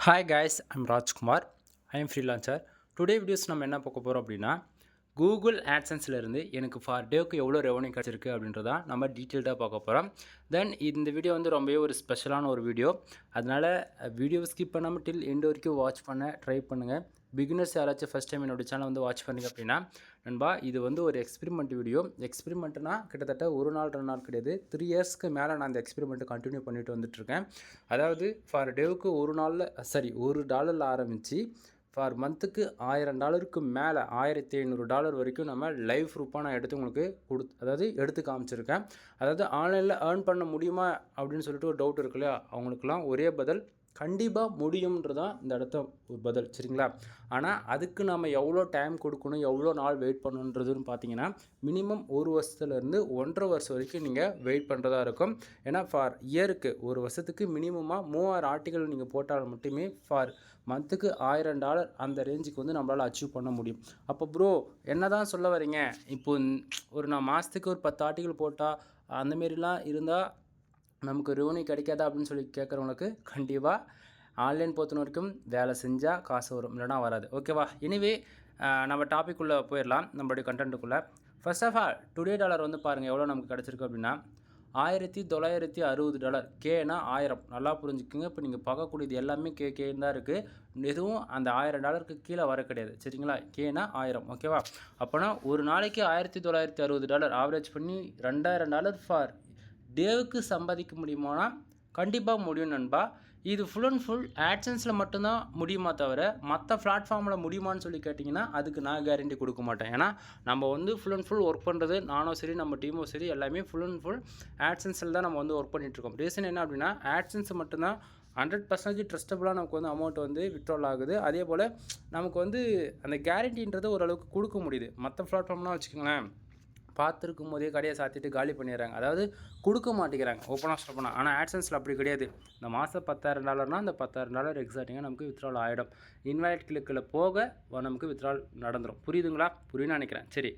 Hi guys, I'm Rajkumar. I am freelancer. Today videos நம்ம என்ன பார்க்க போகிறோம் அப்படின்னா கூகுள் ஆட்சன்ஸில் இருந்து எனக்கு ஃபார் டேவுக்கு எவ்வளோ ரெவன்யூ கிடச்சிருக்கு அப்படின்றத நம்ம டீட்டெயில்டாக பார்க்க போகிறோம். தென் இந்த வீடியோ வந்து ரொம்பவே ஒரு ஸ்பெஷலான ஒரு வீடியோ. அதனால் வீடியோவை ஸ்கிப் பண்ணாமல் டில் எண்டு வரைக்கும் வாட்ச் பண்ண ட்ரை பண்ணுங்கள். பிகினர்ஸ் யாராச்சும் ஃபஸ்ட் டைம் என்னோடய சேனல் வந்து வாட்ச் பண்ணிங்க அப்படின்னா நண்பா இது வந்து ஒரு எக்ஸ்பெரிமெண்ட் வீடியோ. எக்ஸ்பெரிமெண்ட்னா கிட்டத்தட்ட ஒரு நாள் 2 நாள் கிடையாது, 3 இயர்ஸ்க்கு மேலே நான் அந்த எக்ஸ்பெரிமெண்ட்டை கண்டினியூ பண்ணிட்டு வந்துட்டுருக்கேன். அதாவது ஃபார் டேவுக்கு ஒரு டாலரில் ஆரம்பித்து ஃபார் மந்த்துக்கு $1000 மேலே $1500 வரைக்கும் நம்ம லைவ் ப்ரூஃபாக நான் எடுத்து உங்களுக்கு அதாவது எடுத்து காமிச்சிருக்கேன். அதாவது ஆன்லைனில் ஏர்ன் பண்ண முடியுமா அப்படின்னு சொல்லிட்டு ஒரு டவுட் இருக்கு இல்லையா, அவங்களுக்குலாம் ஒரே பதில் கண்டிப்பாக முடியும்ன்றதான் இந்த இடத்த ஒரு பதில், சரிங்களா? ஆனால் அதுக்கு நம்ம எவ்வளோ டைம் கொடுக்கணும், எவ்வளோ நாள் வெயிட் பண்ணணுன்றதுன்னு பார்த்தீங்கன்னா மினிமம் 1 வருஷத்துலேருந்து 1.5 வருஷம் வரைக்கும் நீங்கள் வெயிட் பண்ணுறதா இருக்கும். ஏன்னா ஃபார் இயருக்கு ஒரு வருஷத்துக்கு மினிமமாக 3000 ஆர்டிக்கல் நீங்கள் போட்டால் மட்டுமே ஃபார் மந்த்துக்கு $1000 அந்த ரேஞ்சுக்கு வந்து நம்மளால் அச்சீவ் பண்ண முடியும். அப்போ ப்ரோ என்ன தான் சொல்ல வரீங்க, இப்போ நான் மாதத்துக்கு ஒரு 10 ஆர்டிக்கல் போட்டால் அந்தமாரிலாம் இருந்தால் நமக்கு ரெவன்யூ கிடைக்காதா அப்படின்னு சொல்லி கேட்குறவங்களுக்கு கண்டிப்பாக ஆன்லைன் பொறுத்த வரைக்கும் வேலை செஞ்சால் காசு வரும், இல்லைனா வராது. ஓகேவா? எனிவே நம்ம டாபிக்குள்ளே போயிடலாம், நம்மளுடைய கண்டென்ட்டுக்குள்ளே. First of all today dollar வந்து பாருங்கள் எவ்வளோ நமக்கு கிடச்சிருக்கு அப்படின்னா $1960. கேனா 1000, நல்லா புரிஞ்சுக்குங்க. இப்போ நீங்கள் பார்க்கக்கூடியது எல்லாமே கேன்னு தான் இருக்குது, எதுவும் அந்த $1000 கீழே வர கிடையாது, சரிங்களா? கேனா 1000. ஓகேவா? அப்போனா ஒரு நாளைக்கு $1960 ஆவரேஜ் பண்ணி $2000 ஃபார் டேவுக்கு சம்பாதிக்க முடியுமானா கண்டிப்பாக முடியும் நண்பா. இது ஃபுல் அண்ட் ஃபுல் ஆட்சன்ஸில் மட்டும்தான் முடியுமா தவிர மற்ற பிளாட்ஃபார்மில் முடியுமான்னு சொல்லி கேட்டிங்கன்னா அதுக்கு நான் கேரண்டி கொடுக்க மாட்டேன். ஏன்னா நம்ம வந்து ஃபுல் அண்ட் ஃபுல் ஒர்க் பண்ணுறது நானும் சரி நம்ம டீமும் சரி எல்லாமே ஃபுல் அண்ட் ஃபுல் ஆட்சன்ஸில் தான் நம்ம வந்து ஒர்க் பண்ணிகிட்ருக்கோம். ரீசன் என்ன அப்படின்னா ஆட்சன்ஸ் மட்டும்தான் 100% ட்ரஸ்டபுளாக நமக்கு வந்து அமௌண்ட் வந்து வித்ட்ரால் ஆகுது. அதே போல் நமக்கு வந்து அந்த கேரண்டின்றது ஓரளவுக்கு கொடுக்க முடியுது. மற்ற பிளாட்ஃபார்ம்னால் வச்சுக்கோங்களேன், பார்த்துருக்கும் போதே கடையை சாத்திட்டு காலி பண்ணிடுறாங்க, அதாவது கொடுக்க மாட்டேங்கிறாங்க ஓப்பனாக சொல்ல போனால். ஆனால் ஆட்சன்ஸில் அப்படி கிடையாது. இந்த மாதம் $10,000 அந்த $10,000 எக்ஸாக்டிங்காக நமக்கு வித்ட்ரால் ஆகிடும். இன்வாலிட் கிளிக்கில் போக நமக்கு வித்ட்ரால் நடந்துடும். புரியுதுங்களா? புரியுன்னு நினைக்கிறேன். சரி,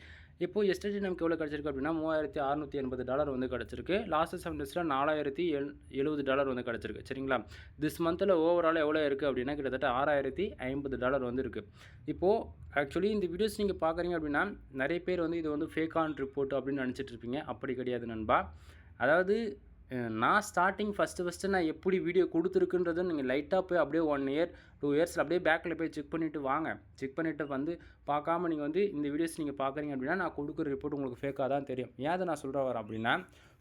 இப்போது எஸ்டர்டே நமக்கு எவ்வளோ கிடச்சிருக்கு அப்படின்னா $3680 வந்து கிடச்சிருக்கு. லாஸ்ட் 7 டேஸில் $4070 வந்து கிடச்சிருக்கு, சரிங்களா? திஸ் மந்தில் ஓவரால் எவ்வளோ இருக்குது அப்படின்னா கிட்டத்தட்ட $6050 வந்து இருக்குது. இப்போது ஆக்சுவலி இந்த வீடியோஸ் நீங்கள் பார்க்குறீங்க அப்படின்னா நிறைய பேர் வந்து இது வந்து ஃபேக் ஆன் ரிப்போர்ட் அப்படின்னு நினச்சிட்டு இருப்பீங்க. அப்படி கிடையாது நண்பா. அதாவது நான் ஸ்டார்டிங் ஃபஸ்ட்டு நான் எப்படி வீடியோ கொடுத்துருக்குன்றது நீங்கள் லைட்டாக போய் அப்படியே 1 இயர் 2 இயர்ஸில் அப்படியே பேக்கில் போய் செக் பண்ணிவிட்டு வாங்க. செக் பண்ணிவிட்டு வந்து பார்க்காம நீங்கள் வந்து இந்த வீடியோஸ் நீங்கள் பார்க்குறீங்க அப்படின்னா நான் கொடுக்குற ரிப்போர்ட் உங்களுக்கு ஃபேக்காக தான் தெரியும். ஏன் அதை நான் சொல்கிற வரேன் அப்படின்னா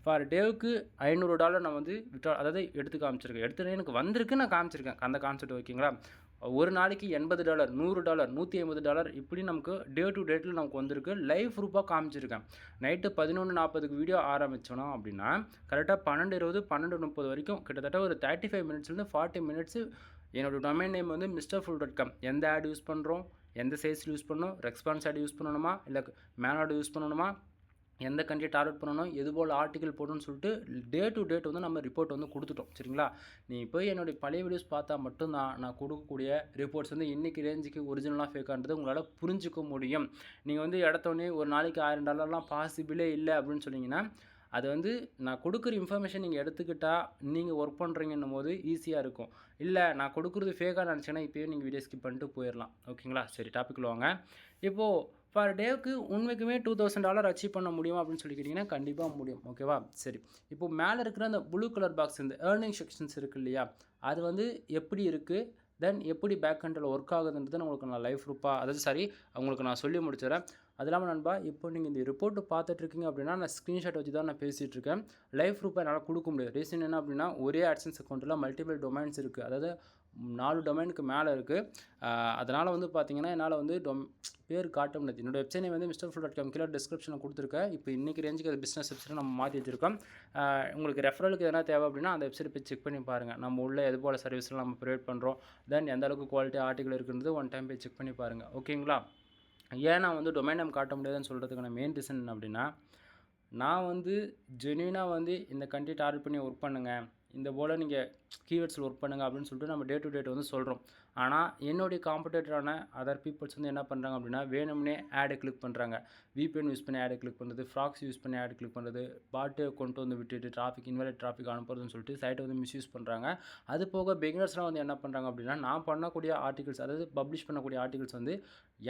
ஃபார் டேவுக்கு $500 நான் வந்து அதாவது எடுத்து காமிச்சிருக்கேன். எடுத்துகிட்டு எனக்கு வந்திருக்கு, நான் காமிச்சிருக்கேன் அந்த கான்செப்ட். ஓகேங்களா? ஒரு நாளைக்கு $80, $100, $150 இப்படி நமக்கு டே டு டேட்டில் நமக்கு வந்திருக்கு. லைவ் ப்ரூஃபாக காமிச்சிருக்கேன். நைட்டு 11:40க்கு வீடியோ ஆரம்பித்தோன்னா அப்படின்னா கரெக்டாக 12:20 12:30 வரைக்கும் கிட்டத்தட்ட ஒரு 35 மினிட்ஸ்லேருந்து 40 மினிட்ஸு என்னோடய டொமைன் நேம் வந்து MrFool.com. எந்த ஆட் யூஸ் பண்ணுறோம், எந்த சைஸில் யூஸ் பண்ணணும், ரெஸ்பான்ஸ் ஆட் யூஸ் பண்ணணுமா இல்லை மேன் ஆட் யூஸ் பண்ணணுமா, எந்த கண்ட்ரி டார்கெட் பண்ணணும், எது போல் ஆர்டிக்கல் போடணும்னு சொல்லிட்டு டே டு டேட் வந்து நம்ம ரிப்போர்ட் வந்து கொடுத்துட்டோம், சரிங்களா? நீ போய் என்னுடைய பழைய வீடியோஸ் பார்த்தா மட்டும்தான் நான் கொடுக்கக்கூடிய ரிப்போர்ட்ஸ் வந்து இன்றைக்கி ரேஞ்சுக்கு ஒரிஜினலாக ஃபேக்கான்றது உங்களால் புரிஞ்சிக்க முடியும். நீங்கள் வந்து எடுத்தோடனே ஒரு நாளைக்கு $1000 பாசிபிளே இல்லை அப்படின்னு சொன்னீங்கன்னா அது வந்து நான் கொடுக்குற இன்ஃபர்மேஷன் நீங்கள் எடுத்துக்கிட்டால் நீங்கள் ஒர்க் பண்ணுறீங்கன்னும் போது ஈஸியாக இருக்கும். இல்லை நான் கொடுக்குறது ஃபேக்காக நினச்சேன்னா இப்போயே நீங்கள் வீடியோ ஸ்கிப் பண்ணிட்டு போயிடலாம். ஓகேங்களா? சரி, டாப்பிக்கில் வாங்க. இப்போது பர் டேவுக்கு உண்மைக்குமே $2000 அச்சீவ் பண்ண முடியும் அப்படின்னு சொல்லி கேட்டிங்கன்னா கண்டிப்பாக முடியும். ஓகேவா? சரி, இப்போது மேலே இருக்கிற அந்த ப்ளூ கலர் பாக்ஸ் இந்த ஏர்னிங் செக்ஷன்ஸ் இருக்குது இல்லையா, அது வந்து எப்படி இருக்குது, தென் எப்படி பேக் கண்டில் ஒர்க் ஆகுதுன்றது உங்களுக்கு நான் லைவ் ப்ரூஃபாக உங்களுக்கு நான் சொல்லி முடிச்சிடறேன். அது இல்லாமல் நண்பா, இப்போ நீங்கள் இந்த ரிப்போர்ட்டு பார்த்துட்ருக்கீங்க அப்படின்னா நான் ஸ்க்ரீன்ஷாட் வச்சு தான் நான் பேசிகிட்டு இருக்கேன். லைவ் ப்ரூஃபாக என்னால் கொடுக்க முடியாது. ரீசன் என்ன அப்படின்னா ஒரே ஆட்சன்ஸ் அக்கௌண்ட்டில் மல்டிபிள் டொமைன்ஸ் இருக்குது, அதாவது 4 டொமைனுக்கு மேலே இருக்குது. அதனால் வந்து பார்த்தீங்கன்னா என்னால் வந்து பேர் காட்ட முடியாது. என்னோடய வெப்சைட் வந்து MrFool.com கீழே டிஸ்கிரிப்ஷனில் கொடுத்துருக்கேன். இப்போ இன்றைக்கி ரேஞ்சுக்கு அது பிஸ்னஸ் வெப்சைட் நம்ம மாற்றி வச்சுருக்கோம். உங்களுக்கு ரெஃபரலுக்கு எதனா தேவை அப்படின்னா அந்த வெப்சைட் போய் செக் பண்ணி பாருங்கள். நம்ம உள்ள எது போல் சர்வீஸ்லாம் நம்ம ப்ரொவைட் பண்ணுறோம், தென் எந்த அளவுக்கு குவாலிட்டி ஆர்டிக்கல் இருக்குன்றது ஒன் டைம் போய் செக் பண்ணி பாருங்கள். ஓகேங்களா? ஏன் நான் வந்து டொமைன் நேம் காட்ட முடியாதுன்னு சொல்கிறதுக்கான மெயின் ரீசன் என்ன அப்படின்னா நான் வந்து ஜென்யூனாக வந்து இந்த கண்ட்ரி டார்கெட் பண்ணி ஒர்க் பண்ணுங்கள், இந்த போல் நீங்கள் கீவேர்ட்ஸில் ஒர்க் பண்ணுங்கள் அப்படின்னு சொல்லிட்டு நம்ம டே டு டேட் வந்து சொல்கிறோம். ஆனால் என்னுடைய காம்படேட்டரான அதர் பீப்புள்ஸ் வந்து என்ன பண்ணுறாங்க அப்படின்னா வேணும்னே ஆடை கிளிக் பண்ணுறாங்க. VPN யூஸ் பண்ணி ஆடை கிளிக் பண்ணுறது, ஃப்ராக்ஸ் யூஸ் பண்ணி ஆட் கிளிக் பண்ணுறது, பாட்டு கொண்டு வந்து விட்டுட்டு இன்வாலிட் டிராஃபிக் அனுப்புறதுன்னு சொல்லிட்டு சைட்டை வந்து மிஸ்யூஸ் பண்ணுறாங்க. அது போக பிகினர்ஸ்லாம் வந்து என்ன பண்ணுறாங்க அப்படின்னா நான் பண்ணக்கூடிய ஆர்டிகல்ஸ், அதாவது பப்ளிஷ் பண்ணக்கூடிய ஆர்டிகல்ஸ் வந்து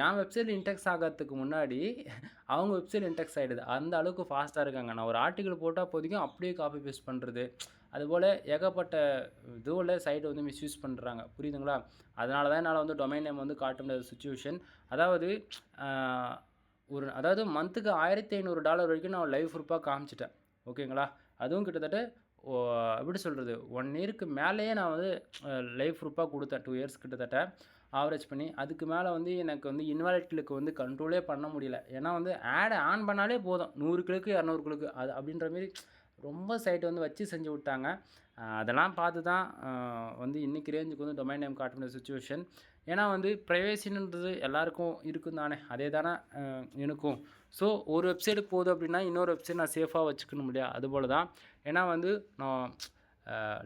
என் வெப்சைட் இன்டெக்ஸ் ஆகிறதுக்கு முன்னாடி அவங்க வெப்சைட் இன்டெக்ஸ் ஆகிடுது. அந்த அளவுக்கு ஃபாஸ்ட்டாக இருக்காங்க. நான் ஒரு ஆர்டிகல் போட்டால் போதிக்கும் அப்படியே காப்பி பேஸ்ட் பண்ணுறது, அதுபோல் ஏகப்பட்ட இதுவில் சைட்டை வந்து மிஸ்யூஸ் பண்ணுறாங்க. புரியுதுங்களா? அதனால தான் என்னால் வந்து டொமைன் நேம் வந்து காட்ட முடியாத சுச்சுவேஷன். அதாவது மந்த்துக்கு $1500 வரைக்கும் நான் லைவ் ப்ரூஃபாக காமிச்சிட்டேன். ஓகேங்களா? அதுவும் கிட்டத்தட்ட எப்படி சொல்கிறது, 1 இயருக்கு மேலேயே நான் வந்து லைவ் ப்ரூஃபாக கொடுத்தேன். 2 இயர்ஸ் கிட்டத்தட்ட ஆவரேஜ் பண்ணி. அதுக்கு மேலே வந்து எனக்கு வந்து இன்வாலிட் கிளிக்கு வந்து கண்ட்ரோலே பண்ண முடியல. ஏன்னா வந்து ஆடை ஆன் பண்ணாலே போதும் 100 கிளிக்கு 200 கிளிக்கு அது அப்படின்ற மாரி ரொம்ப சைட்டை வந்து வச்சு செஞ்சு விட்டாங்க. அதெல்லாம் பார்த்து தான் வந்து இன்றைக்கி ரேஞ்சுக்கு வந்து டொமைன் நேம் காட்ட முடியாத சுச்சுவேஷன். ஏன்னா வந்து ப்ரைவேசின்றது எல்லாருக்கும் இருக்கும் தானே, அதே தானே எனக்கும். ஸோ ஒரு வெப்சைட்டுக்கு போகுது அப்படின்னா இன்னொரு வெப்சைட் நான் சேஃபாக வச்சுக்கணும் இல்லையா? அதுபோல் தான். ஏன்னா வந்து நான்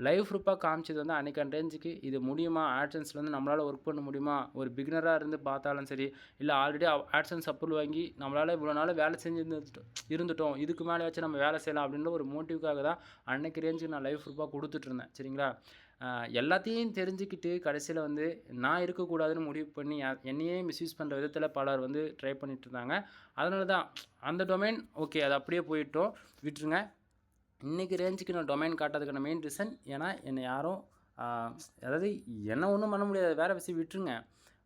லைவ் ப்ரூஃபாக காமிச்சது வந்து அன்றைக்கான ரேஞ்சுக்கு இது முடியுமா, ஆட்சன்ஸில் வந்து நம்மளால் ஒர்க் பண்ண முடியுமா, ஒரு பிகினராக இருந்து பார்த்தாலும் சரி, இல்லை ஆல்ரெடி ஆட்சன்ஸ் அப்ரூவல் வாங்கி நம்மளால் இவ்வளோ நாள் வேலை செஞ்சு இருந்துட்டோம், இதுக்கு மேலேயாச்சும் நம்ம வேலை செய்யலாம் அப்படின்ற ஒரு மோட்டிவ்க்காக தான் அன்றைக்கி ரேஞ்சுக்கு நான் லைவ் ப்ரூஃபாக கொடுத்துட்ருந்தேன். சரிங்களா? எல்லாத்தையும் தெரிஞ்சுக்கிட்டு கடைசியில் வந்து நான் இருக்கக்கூடாதுன்னு முடிவு பண்ணி என்னையே மிஸ்யூஸ் பண்ணுற விதத்தில் பலர் வந்து ட்ரை பண்ணிட்டு இருந்தாங்க. அதனால தான் அந்த டொமைன் ஓகே அது அப்படியே போயிட்டோம், விட்டுருங்க. இன்றைக்கி ரேஞ்சுக்கு நான் டொமைன் காட்டுறதுக்கான மெயின் ரீசன், ஏன்னா என்னை யாரும் அதாவது என்ன ஒன்றும் பண்ண முடியாது, வேறு விஷயம் விட்டுருங்க.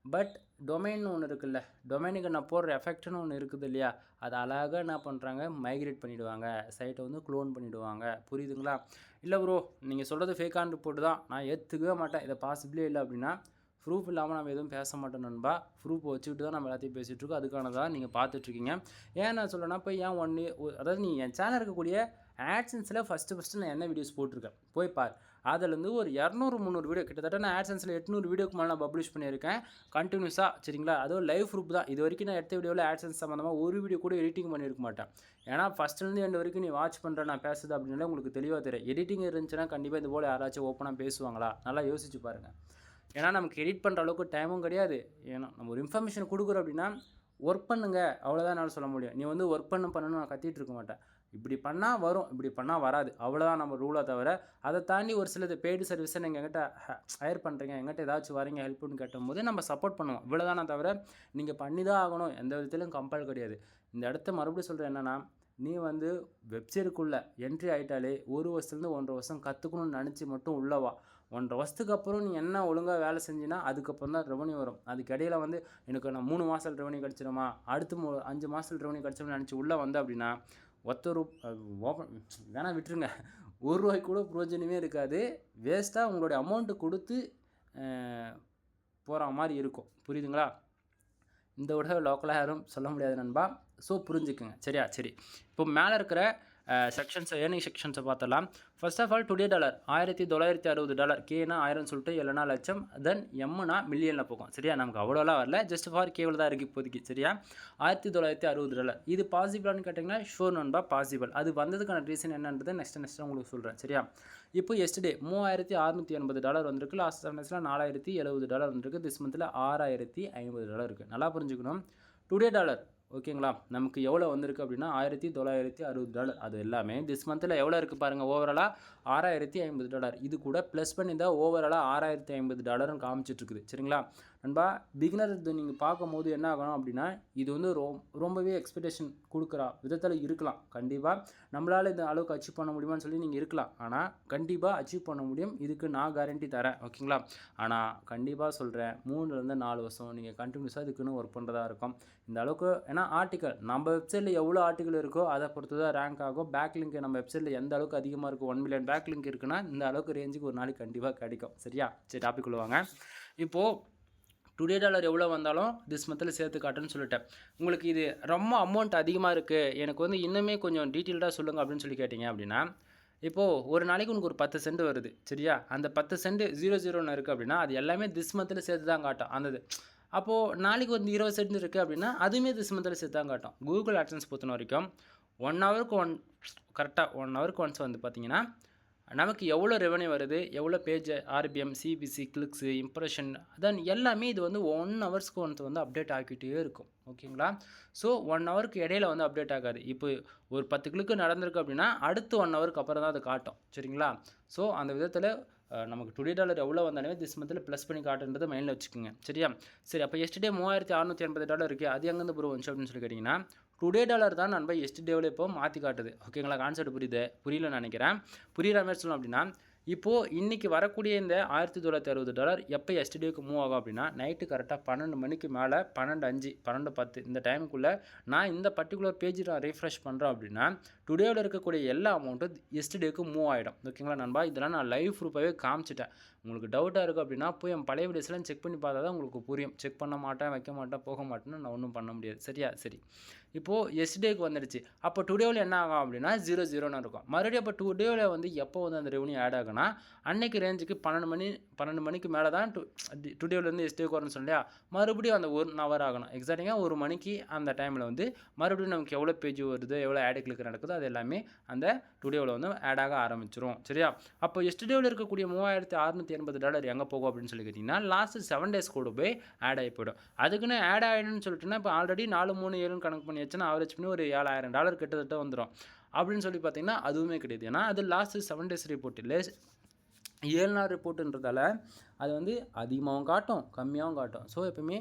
பட் டொமைன் ஒன்று இருக்குல்ல, டொமைனுக்கு நான் போடுற எஃபெக்ட்னு ஒன்று இருக்குது இல்லையா, அது அழகாக என்ன பண்ணுறாங்க, மைக்ரேட் பண்ணிவிடுவாங்க, சைட்டை வந்து க்ளோன் பண்ணிவிடுவாங்க. புரியுதுங்களா? இல்லை ப்ரோ நீங்கள் சொல்கிறது ஃபேக்கான ரிப்போர்ட் தான், நான் ஏற்றுக்கவே மாட்டேன், இதை பாசிபிளே இல்லை அப்படின்னா ப்ரூஃப் இல்லாமல் நம்ம எதுவும் பேச மாட்டோம் நண்பா. ப்ரூஃப் வச்சுக்கிட்டு தான் நம்ம எல்லாத்தையும் பேசிகிட்ருக்கோம். அதுக்கான தான் நீங்கள் பார்த்துட்ருக்கீங்க. ஏன் நான் சொல்லணும்னா இப்போ ஏன் அதாவது நீ என் சேனல் இருக்கக்கூடிய ஆட்சன்ஸில் ஃபஸ்ட்டு நான் என்ன வீடியோஸ் போட்டிருக்கேன் போய் பார். அதிலேருந்து ஒரு 200-300 வீடியோ, கிட்டத்தட்ட நான் ஆட்சன்ஸில் 800 வீடியோக்கு மேலே நான் பப்ளிஷ் பண்ணியிருக்கேன் கண்டினியூஸாக. சரிங்களா? அதுவும் லைவ் ப்ரூஃப் தான். இது வரைக்கும் நான் எடுத்த வீடியோவில் ஆட்சன்ஸ் சம்மந்தமாக ஒரு வீடியோ கூட எடிட்டிங் பண்ணியிருக்க மாட்டேன். ஏன்னா ஃபஸ்ட்லேருந்து எண்ட் வரைக்கும் நீ வாட்ச் பண்ணுற நான் பேசுது அப்படின்னால உங்களுக்கு தெளிவாக தெரியும். எடிட்டிங் இருந்துச்சுன்னா கண்டிப்பாக இது போல் யாராச்சும் ஓப்பனாக பேசுவாங்களா? நல்லா யோசிச்சு பாருங்கள். ஏன்னா நமக்கு எடிட் பண்ணுற அளவுக்கு டைமும் கிடையாது. ஏன்னா நம்ம ஒரு இன்ஃபர்மேஷன் கொடுக்குறோம் அப்படின்னா ஒர்க் பண்ணுங்க, அவ்வளோதான் என்னால் சொல்ல முடியும். நீ வந்து ஒர்க் பண்ணணும்னு நான் கத்திட்டு இருக்க மாட்டேன். இப்படி பண்ணால் வரும், இப்படி பண்ணால் வராது, அவ்வளோதான் நம்ம ரூலாக தவிர அதை தாண்டி ஒரு சிலது பெய்டு சர்வீஸை நீங்கள் எங்கிட்ட ஹையர் பண்ணுறீங்க, எங்கிட்ட ஏதாச்சும் வரீங்க ஹெல்ப்னு கேட்டும்போது நம்ம சப்போர்ட் பண்ணுவோம். இவ்வளோதானே தவிர நீங்கள் பண்ணி தான் ஆகணும், எந்த விதத்திலும் கம்பல் கிடையாது. இந்த இடத்த மறுபடியும் சொல்கிறேன் என்னென்னா, நீ வந்து வெப்சைட்டுக்குள்ளே என்ட்ரி ஆகிட்டாலே 1 வருஷத்துலேருந்து 1.5 வருஷம் கற்றுக்கணும்னு நினச்சி மட்டும் உள்ளவா. 1.5 வருஷத்துக்கு அப்புறம் நீ என்ன ஒழுங்காக வேலை செஞ்சினா அதுக்கப்புறம் தான் ரெவன்யூ வரும். அதுக்கு இடையில் வந்து எனக்கு நான் 3 மாதத்தில் ரெவன்யூ கிடச்சிடுமா, அடுத்து 5 மாதத்தில் ரெவன்யூ கிடச்சிடும்னு நினச்சி உள்ளே வந்த அப்படின்னா ஓப்பன் வேணால் விட்டுருங்க. ₹1 கூட பிரயோஜனமே இருக்காது. வேஸ்ட்டாக உங்களுடைய அமௌண்ட்டு கொடுத்து போகிற மாதிரி இருக்கும். புரியுதுங்களா? இந்த விட லோக்கலாக யாரும் சொல்ல முடியாது நண்பா. ஸோ புரிஞ்சுக்குங்க. சரியா? சரி, இப்போ மேலே இருக்கிற செக்ஷன்ஸை ஏர்னிங் செக்ஷன்ஸை பார்த்தலாம். First of all today dollar $1960. கேனா 1000 சொல்லிட்டு இல்லைனா லட்சம், தென் எம்னா மில்லியனில் போகும். சரியா? நமக்கு அவ்வளோலாம் வரல, ஜஸ்ட் ஃபார் கேவல் தான் இருக்குது இப்போதைக்கு. சரியா? $1960. இது பாசிபிளானு கேட்டிங்கன்னா ஷோர் நண்பா பாசிபிள். அது வந்ததுக்கான ரீசன் என்னன்றது நெக்ஸ்ட் உங்களுக்கு சொல்கிறேன். சரியா? இப்போ எஸ்டே $3680 வந்திருக்கு. லாஸ்ட் 7 டேஸில் $4070 வந்திருக்கு. திஸ் மந்தில் $6050 இருக்குது. நல்லா புரிஞ்சுக்கணும். டுடே டாலர் ஓகேங்களா, நமக்கு எவ்வளோ வந்திருக்கு அப்படின்னா $1960. அது எல்லாமே திஸ் மந்தில் எவ்வளோ இருக்குது பாருங்கள், ஓவராலாக $6050. இது கூட ப்ளஸ் பண்ணி தான் ஓவராலாக $6050 காமிச்சிட்ருக்குது. சரிங்களா நண்பா? பிகினர் இது நீங்கள் பார்க்கும்போது என்ன ஆகணும் அப்படின்னா, இது வந்து ரொம்பவே எக்ஸ்பெக்டேஷன் கொடுக்குற விதத்தில் இருக்கலாம். கண்டிப்பாக நம்மளால் இந்த அளவுக்கு அச்சீவ் பண்ண முடியுமான்னு சொல்லி நீங்கள் இருக்கலாம். ஆனால் கண்டிப்பாக அச்சீவ் பண்ண முடியும், இதுக்கு நான் கேரண்டி தரேன். ஓகேங்களா? ஆனால் கண்டிப்பாக சொல்கிறேன், 3 4 வருஷம் நீங்கள் கண்டினியூஸாக இதுக்குன்னு ஒர்க் பண்ணுறதா இருக்கும். இந்த அளவுக்கு ஏன்னா ஆர்டிக்கல் நம்ம வெப்சைட்டில் எவ்வளோ ஆர்டிக்கல் இருக்கோ அதை பொறுத்து தான் ரேங்க் ஆகும். பேக் லிங்க் நம்ம வெப்சைட்டில் எந்த அளவுக்கு அதிகமாக இருக்கும், 1 மில்லியன் பேக் லிங்க் இருக்குன்னா இந்த அளவுக்கு ரேஞ்சுக்கு ஒரு நாளைக்கு கண்டிப்பாக கிடைக்கும். சரியா? சரி, டாபிக் உள்ளவாங்க. இப்போது டுடே டாலர் எவ்வளோ வந்தாலும் திஸ் மந்தில் சேர்த்து காட்டுன்னு சொல்லிட்டேன். உங்களுக்கு இது ரொம்ப அமௌண்ட் அதிகமாக இருக்குது, எனக்கு வந்து இன்னுமே கொஞ்சம் டீட்டெயில்டாக சொல்லுங்கள் அப்படின்னு சொல்லி கேட்டிங்க அப்படின்னா, இப்போது ஒரு நாளைக்கு உனக்கு ஒரு 10 சென்ட் வருது. சரியா? அந்த 10 சென்ட் 00 இருக்குது அப்படின்னா அது எல்லாமே திஸ் மந்தில் சேர்த்து தான் காட்டும். அந்த அப்போது நாளைக்கு வந்து 20 சென்ட் இருக்குது அப்படின்னா அதுவுமே திஸ் மந்தில் சேர்த்து தான் காட்டும். கூகுள் ஆட்சன்ஸ் பொறுத்த வரைக்கும் 1 ஹவருக்கு கரெக்டாக 1 ஹவருக்கு ஒன்ஸ் வந்து பார்த்தீங்கன்னா நமக்கு எவ்வளோ ரெவன்யூ வருது, எவ்வளோ page RPM, CPC, clicks, impression then எல்லாமே இது வந்து 1 ஹவர்ஸ்க்கு ஒன்ஸ் வந்து அப்டேட் ஆகிட்டே இருக்கும். ஓகேங்களா? ஸோ 1 ஹவருக்கு இடையில வந்து அப்டேட் ஆகாது. இப்போ ஒரு 10 கிளிக்கு நடந்திருக்கு அப்படின்னா, அடுத்து 1 ஹவருக்கு அப்புறம் தான் அது காட்டும். சரிங்களா? ஸோ அந்த விதத்தில் நமக்கு டுடே டாலர் எவ்வளோ வந்தாலுமே திஸ் மந்தில் ப்ளஸ் பண்ணி காட்டுன்றதை மைண்டில் வச்சுக்கோங்க. சரியா? சரி, அப்போ எஸ்டே $3680 இருக்குது. அது எங்கேருந்து ப்ரோ வந்துச்சு அப்படின்னு சொல்லி கேட்டிங்கன்னா, டுடே டாலர் தான் நம்ம எஸ்டேவில் இப்போ மாற்றி காட்டுது. ஓகேங்களா? கான்செப்ட் புரியலன்னு நினைக்கிறேன். புரிகிற மாதிரி சொல்லணும் அப்படின்னா, இப்போது இன்றைக்கி வரக்கூடிய இந்த $1960 எப்போ எஸ்டேக்கு மூவ் ஆகும் அப்படின்னா, நைட்டு கரெக்டாக 12 மணிக்கு மேலே 12:05 12:10 இந்த டைமுக்குள்ளே நான் இந்த பர்டிகுலர் பேஜ் நான் ரீஃப்ரெஷ் பண்ணுறேன் அப்படின்னா, டுடேவில் இருக்கக்கூடிய எல்லா அமௌண்ட்டும் எஸ்டேக்கு மூவ் ஆகிடும். ஓகேங்களா நண்பா? இதெல்லாம் நான் லைவ் ப்ரூஃபாகவே காமிச்சிட்டேன். உங்களுக்கு டவுட்டாக இருக்குது அப்படின்னா போய் என் பழைய வீடியோஸ்லாம் செக் பண்ணி பார்த்தா தான் உங்களுக்கு புரியும். செக் பண்ண மாட்டேன், வைக்க மாட்டேன், போக மாட்டேன்னு நான் ஒன்றும் பண்ண முடியாது. சரியா? சரி, இப்போது எஸ்டேக்கு வந்துடுச்சு. அப்போ டுடேவில் என்ன ஆகும் அப்படின்னா 00ன்னு இருக்கும். மறுபடியும் அப்போ டுடேவில் வந்து எப்போ வந்து அந்த ரெவன்யூ ஆட் ஆகுனா, அன்னைக்கு ரேஞ்சுக்கு 12 மணிக்கு மேலே தான் டுடேவிலேருந்து எஸ்டேக்கு வரும்னு சொல்லியா, மறுபடியும் அந்த 1 ஹவர் ஆகணும். எக்ஸாக்டாக 1 மணிக்கு அந்த டைமில் வந்து மறுபடியும் நமக்கு எவ்வளோ பேஜ் வருது, எவ்வளோ ஆட் கிளிக் நடக்குதோ அது எல்லாமே அந்த டுடேவில் வந்து ஆட் ஆக ஆரம்பிச்சிரும். சரியா? அப்போ எஸ்டேவில் இருக்கக்கூடிய $3680 எங்கே போகும் அப்படின்னு சொல்லி கேட்டிங்கன்னா, லாஸ்ட் 7 days கூட போய் ஆட் ஆகி போய்டும். அதுக்குன்னு ஆட் ஆகிடுன்னு சொல்லிட்டுனா இப்போ ஆல்ரெடி 437 கணக்கு பண்ணி வச்சுன்னா ஆவரேஜ் பண்ணி ஒரு $7000 கிட்டத்தட்ட வந்துடும். அப்படின்னு சொல்லி பார்த்தீங்கன்னா அதுவுமே கிடையாது. ஏன்னா அது லாஸ்ட் 7 days ரிப்போர்ட் இல்லை, 7 நாள் ரிப்போர்ட்டுன்றதால அது வந்து அதிகமாகவும் காட்டும், கம்மியாகவும் காட்டும். ஸோ எப்பவுமே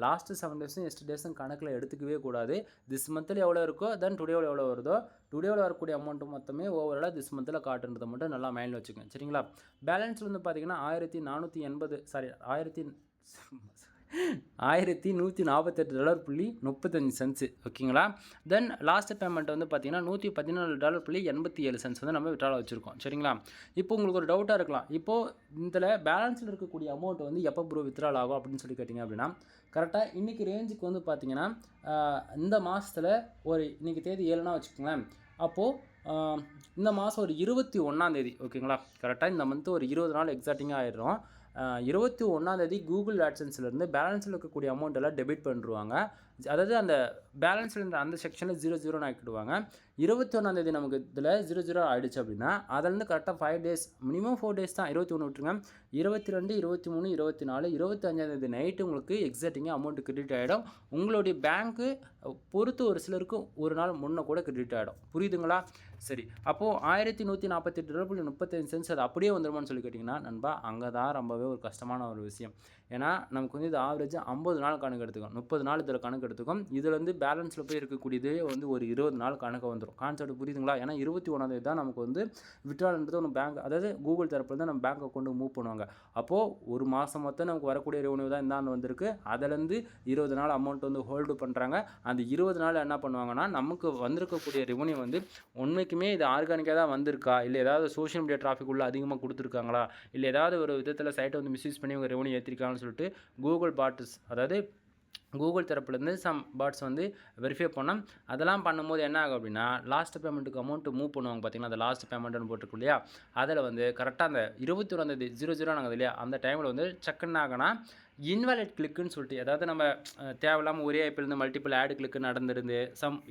லாஸ்ட்டு 7 டேஸும் எஸ்டர்டேஸும் கணக்கில் எடுத்துக்கவே கூடாது. திஸ் மந்தில் எவ்வளோ இருக்கோ தென் டுடேவில் எவ்வளோ வருதோ, டுடேவில் வரக்கூடிய அமௌண்ட்டு மொத்தமே ஓவராலாக திஸ் மந்தில் காட்டுன்றதை மட்டும் நல்லா மைண்டில் வச்சுக்கோங்க. சரிங்களா? பேலன்ஸ் வந்து பார்த்தீங்கன்னா 1148.35 ஓகேங்களா? தென் லாஸ்ட் பேமெண்ட் வந்து பார்த்தீங்கன்னா $114.87 வந்து நம்ம விட்ரால் வச்சுருக்கோம். சரிங்களா? இப்போ உங்களுக்கு ஒரு டவுட்டாக இருக்கலாம், இப்போது இதில் பேலன்ஸில் இருக்கக்கூடிய அமௌண்ட் வந்து எப்போ ப்ரோ வித்ட்ரால் ஆகும் அப்படின்னு சொல்லி கேட்டிங்க அப்படின்னா, கரெக்டாக இன்றைக்கி ரேஞ்சுக்கு வந்து பார்த்தீங்கன்னா இந்த மாதத்தில் ஒரு இன்றைக்கி தேதி 7னா வச்சுக்கோங்களேன். அப்போது இந்த மாதம் ஒரு 21 ஓகேங்களா? கரெக்டாக இந்த மந்த்து ஒரு 20 நாள் எக்ஸாக்டிங்காக ஆயிடும். 21 கூகுள் ஆட்சன்ஸ்லேருந்து பேலன்ஸில் இருக்கக்கூடிய அமௌண்ட் எல்லாம் டெபிட் பண்ணிடுவாங்க. அதாவது அந்த பேலன்ஸில் இருந்த அந்த செக்ஷனில் 00 ஆக்கிடுவாங்க. 21 நமக்கு இதில் 00 ஆகிடுச்சு அப்படின்னா அதிலேருந்து கரெக்டாக 5 days மினிமம் 4 days தான். 21 விட்டுருங்க, 22, 23, 24, 25 நைட்டு உங்களுக்கு எக்ஸாக்டிங்காக அமௌண்ட் கிரெடிட் ஆகிடும். உங்களுடைய பேங்க்கு பொறுத்து ஒரு சிலருக்கு ஒரு நாள் முன்னே கூட கிரெடிட் ஆகிடும். புரியுதுங்களா? சரி, அப்போது $1148.35 அது அப்படியே வந்துடுமான்னு சொல்லி கேட்டிங்கன்னா நண்பா, அங்கே தான் ரொம்பவே ஒரு கஷ்டமான ஒரு விஷயம். ஏன்னா நமக்கு வந்து இது ஆவரேஜாக 50 நாள் கணக்கு எடுத்துக்கும், 30 நாள் இதில் கணக்கு எடுத்துக்கும். இதில் வந்து பேலன்ஸில் போய் இருக்கக்கூடியதே வந்து ஒரு 20 நாள் கணக்கு வந்துடும். கான்செப்ட் புரியுதுங்களா? ஏன்னா 21 தான் நமக்கு வந்து விட்ரால்ன்றது ஒன்று பேங்க், அதாவது கூகுள் தரப்பில் தான் நம்ம பேங்க் அக்கௌண்ட்டு மூவ் பண்ணுவாங்க. அப்போது ஒரு மாதம் மொத்தம் நமக்கு வரக்கூடிய ரெவன்யூ தான் இந்தாண்டு வந்திருக்கு. அதிலேருந்து 20 நாள் அமௌண்ட் வந்து ஹோல்டு பண்ணுறாங்க. அந்த 20 நாள் என்ன பண்ணுவாங்கன்னா, நமக்கு வந்திருக்கக்கூடிய ரெவன்யூ வந்து உண்மைக்குமே இது ஆர்கானிக்காக தான் வந்திருக்கா, இல்லை ஏதாவது சோஷியல் மீடியா டிராஃபிக் உள்ள அதிகமாக கொடுத்துருக்காங்களா, இல்லை ஏதாவது ஒரு விதத்தில் சைட்டை வந்து மிஸ்யூஸ் பண்ணி உங்கள் ரெவன்யூ ஏற்றிருக்காங்கன்னு சொல்லிட்டு கூகுள் பாட்ஸ், அதாவது கூகுள் தரப்புலேருந்து சம் பாட்ஸ் வந்து வெரிஃபை பண்ணோம். அதெல்லாம் பண்ணும்போது என்ன ஆகும் அப்படின்னா, லாஸ்ட் பேமெண்ட்டுக்கு அமௌண்ட் மூவ் பண்ணுவாங்க பார்த்தீங்கன்னா, அந்த லாஸ்ட் பேமெண்ட்னு போட்டிருக்கு இல்லையா, அதில் வந்து கரெக்டாக அந்த 21 00 நாங்கள் இல்லையா, அந்த டைமில் வந்து சக்குன்னு ஆகுனா இன்வாலிட் கிளிக்குன்னு சொல்லிட்டு, அதாவது நம்ம தேவையில்லாமல் ஒரே ஐப்பிலேருந்து மல்டிபிள் ஆடு கிளிக்கு நடந்துருந்து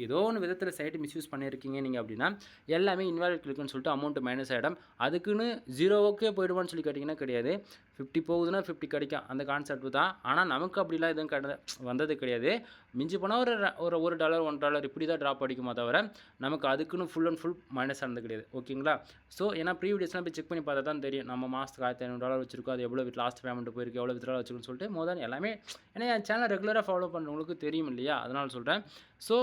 ஏதோ ஒன்று விதத்தில் சைட்டு மிஸ்யூஸ் பண்ணியிருக்கீங்க நீங்கள் அப்படின்னா எல்லாமே இன்வாலிட் கிளிக்குன்னு சொல்லிட்டு அமௌண்ட் மைனஸ் ஆகிடும். அதுக்குன்னு 0 போயிடுவான்னு சொல்லி கேட்டிங்கன்னா கிடையாது. 50 போகுதுன்னா 50 கிடைக்கும், அந்த கான்செப்ட் தான். ஆனால் நமக்கு அப்படிலாம் எதுவும் வந்தது கிடையாது. மிஞ்சி போனால் ஒரு $1 $1 இப்படி தான் ட்ராப் அடிக்குமா தவிர நமக்கு அதுக்குன்னு ஃபுல் அண்ட் ஃபுல் மைனஸ் ஆனது கிடையாது. ஓகேங்களா? ஸோ ஏன்னா ப்ரீவியஸ்லாம் போய் செக் பண்ணி பார்த்தா தான் தெரியும், நம்ம மாதத்துக்கு $1500 வச்சிருக்கோம், அது எவ்வளோ லாஸ்ட் பேமெண்ட் போயிருக்கு, எவ்வளோ வித்ட்ரால் வச்சுருக்குன்னு சொல்லிட்டு மோதல் எல்லாமே. ஏன்னா என் சேனல் ரெகுலராக ஃபாலோ பண்ணுறவங்களுக்கு தெரியும் இல்லையா, அதனால் சொல்கிறேன். ஸோ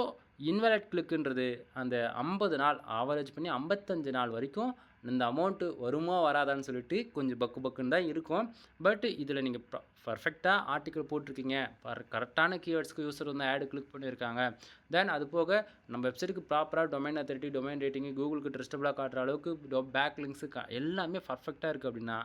இன்வாலிட் கிளிக்குன்றது அந்த 50 நாள் ஆவரேஜ் பண்ணி 55 நாள் வரைக்கும் இந்த அமௌண்ட்டு வருமா வராதான்னு சொல்லிட்டு கொஞ்சம் பக்குன்னு தான் இருக்கும். பட் இதில் நீங்கள் பர்ஃபெக்டாக ஆர்டிக்கல் போட்டிருக்கீங்க, கரெக்டான கீவேர்ட்ஸ்க்கு யூஸர் வந்து ஆடு கிளிக் பண்ணியிருக்காங்க, தென் அது போக நம்ம வெப்சைட்டுக்கு ப்ராப்பராக டொமைன் அத்தாரிட்டி, டொமைன் ரேட்டிங்கு, கூகுளுக்கு ட்ரஸ்டபுளாக காட்டுற அளவுக்கு பேக் லிங்க்ஸு எல்லாமே பர்ஃபெக்டாக இருக்குது அப்படின்னா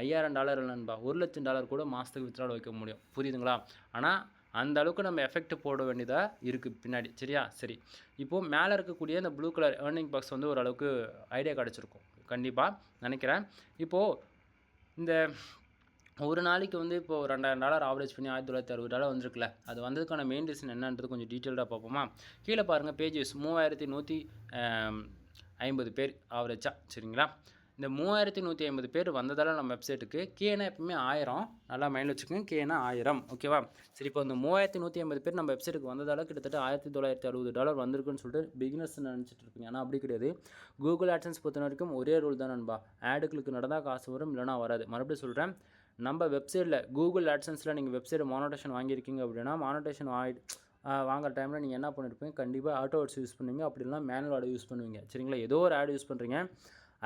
$5000 இல்லைன்பா, $1,00,000 கூட மாதத்துக்கு வித்ட்ரால் வைக்க முடியும். புரியுதுங்களா? ஆனால் அந்த அளவுக்கு நம்ம எஃபெக்ட் போட வேண்டியதாக இருக்குது பின்னாடி. சரியா? சரி, இப்போது மேலே இருக்கக்கூடிய இந்த ப்ளூ கலர் ஏர்னிங் பாக்ஸ் வந்து ஓரளவுக்கு ஐடியா கிடச்சிருக்கும் கண்டிப்பாக நினைக்கிறேன். இப்போது இந்த ஒரு நாளைக்கு வந்து இப்போது $2000 ஆவரேஜ் பண்ணி $1960 வந்திருக்குல்ல, அது வந்ததுக்கான மெயின் ரீசன் என்னன்றது கொஞ்சம் டீட்டெயில்டாக பார்ப்போமா? கீழே பாருங்கள், பேஜஸ் 3150 பேர் ஆவரேஜாக. சரிங்களா? இந்த 3150 பேர் வந்ததால் நம்ம வெப்சைட்டுக்கு கேனா எப்பவுமே 1000 நல்லா மைண்ட் வச்சுக்கோங்க. கேனா 1000 ஓகேவா. சரி இப்போ இந்த 3150 பேர் நம்ம வெப்சைட்டுக்கு வந்ததால் கிட்டத்தட்ட $1960 வந்திருக்குன்னு சொல்லிட்டு பிகினர்ஸ் நினச்சிட்டு இருப்பீங்க. ஆனால் அப்படி கிடையாது. கூகுள் ஆட்சன்ஸ் பொறுத்த வரைக்கும் ஒரே ரூல் தான் நண்பா. ஆடு கிளிக் நடந்தால் காசு வரும், இல்லைனா வராது. மறுபடியும் சொல்கிறேன், நம்ம வெப்சைட்டில் கூகுள் ஆட்சன்ஸில் நீங்கள் வெப்சைட் மானிட்டேஷன் வாங்கியிருக்கீங்க அப்படின்னா மானிட்டேஷன் வாங்குற டைமில் நீங்கள் என்ன பண்ணியிருப்பீங்க, கண்டிப்பாக ஆட்டோ ஆட்ஸ் யூஸ் பண்ணுவீங்க, அப்படி இல்லைனா மேனுவல் ஆடு யூஸ் பண்ணுவீங்க. சரிங்களா. ஏதோ ஒரு ஆடு யூஸ் பண்ணுறீங்க.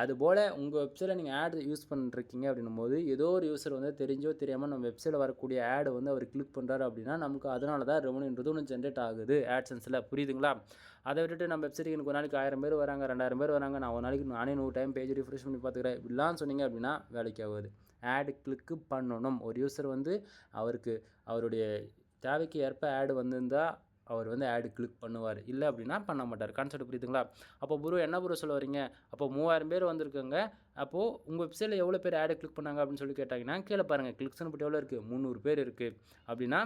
அதுபோல் உங்கள் வெப்சைட்டில் நீங்கள் ஆட் யூஸ் பண்ணிருக்கீங்க அப்படின்னும் போது ஏதோ ஒரு யூஸர் வந்து தெரிஞ்சோ தெரியாமல் நம்ம வெப்சைட்டில் வரக்கூடிய ஆடு வந்து அவர் கிளிக் பண்ணுறாரு அப்படின்னா நமக்கு அதனால தான் ரெவன்யூன்றது ஒன்று ஜென்ரேட் ஆகுது ஆட்சன்ஸில். புரியுதுங்களா. அதை விட்டுட்டு நம்ம வெப்சைட்டுக்கு எனக்கு ஒரு நாளைக்கு 1000 பேர் வராங்க, 2000 பேர் வராங்க, நான் ஒரு நாளைக்கு நானே 100 டைம் பேஜ் ரிஃப்ரெஷ் பண்ணி பார்த்துக்கிறேன் இப்படிலாம் சொன்னீங்க அப்படின்னா வேலைக்கு ஆகுது. ஆடு கிளிக்கு பண்ணணும். ஒரு யூஸர் வந்து அவருக்கு அவருடைய தேவைக்கு ஏற்ப ஆடு வந்திருந்தால் அவர் வந்து ஆடு கிளிக் பண்ணுவார், இல்லை அப்படின்னா பண்ண மாட்டார். கான்செப்ட் புரியுதுங்களா. அப்போ ப்ரோ என்ன ப்ரோ சொல்ல வரீங்க, அப்போ 3000 பேர் வந்திருக்காங்க, அப்போது உங்கள் வெப்சைட்டில் எவ்வளோ பேர் ஆடு கிளிக் பண்ணாங்க அப்படின்னு சொல்லி கேட்டாங்கன்னா கீழே பாருங்கள் கிளிக்ஸ்னு போட்டு எவ்வளோ இருக்குது, 300 பேர் இருக்குது. அப்படின்னா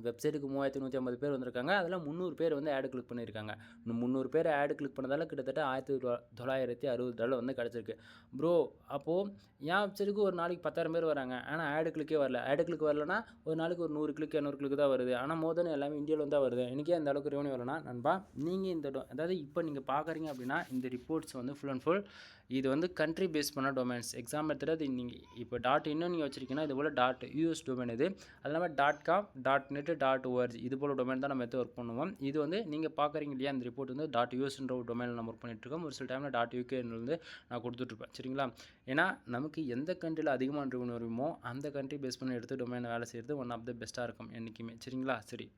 வெப்சைட்டுக்கு 3150 பேர் வந்திருக்காங்க, அதில் 300 பேர் வந்து ஆடு கிளிக் பண்ணியிருக்காங்க. இன்னும் 300 பேர் ஆடு கிளிக் பண்ணதால் கிட்டத்தட்ட $1960 வந்து கிடச்சிருக்கு. ப்ரோ அப்போது என் வெப்சைட்டுக்கு ஒரு நாளைக்கு 10,000 பேர் வராங்க, ஆனால் ஆடு கிளிக்கே வரல. ஆடு கிளிக் வரலன்னா ஒரு நாளைக்கு ஒரு 100 கிளிக் 200 கிளிக் தான் வருது, ஆனால் மோதல் எல்லாமே இந்தியாவில் வந்து தான் வருது. எனக்கே அந்த அளவுக்கு ரெவன்யூ வரலன்னா நண்பா, நீங்கள் இந்த அதாவது இப்போ நீங்கள் பார்க்குறீங்க அப்படின்னா இந்த ரிப்போர்ட்ஸ் வந்து ஃபுல் அண்ட் ஃபுல் இது வந்து கண்ட்ரி பேஸ் பண்ண டொமைன்ஸ். எக்ஸாம் எடுத்துகிட்டு நீங்கள் இப்போ .இன்னும் நீங்கள் வச்சுருக்கீங்கன்னா இது போல் .us டொமைன் இது. அது இல்லாமல் .com .net .org இது போல் டொமைன் தான் நம்ம எடுத்து ஒர்க் பண்ணுவோம். இது வந்து நீங்கள் பார்க்குறீங்க இல்லையா, அந்த ரிப்போர்ட் வந்து .usன்ற ஒரு டொமைனில் நம்ம ஒர்க் பண்ணிட்டுருக்கோம். ஒரு சில டைமில் .uk வந்து நான் கொடுத்துட்ருப்பேன். சரிங்களா. ஏன்னா நமக்கு எந்த கண்ட்ரியில் அதிகமான ரெவன்யூ வருமோ அந்த கண்ட்ரி பேஸ் பண்ணி எடுத்து டொமைனை வேலை செய்கிறது ஒன் ஆஃப் த பெஸ்ட்டாக இருக்கும் என்றைக்குமே. சரிங்களா. சரி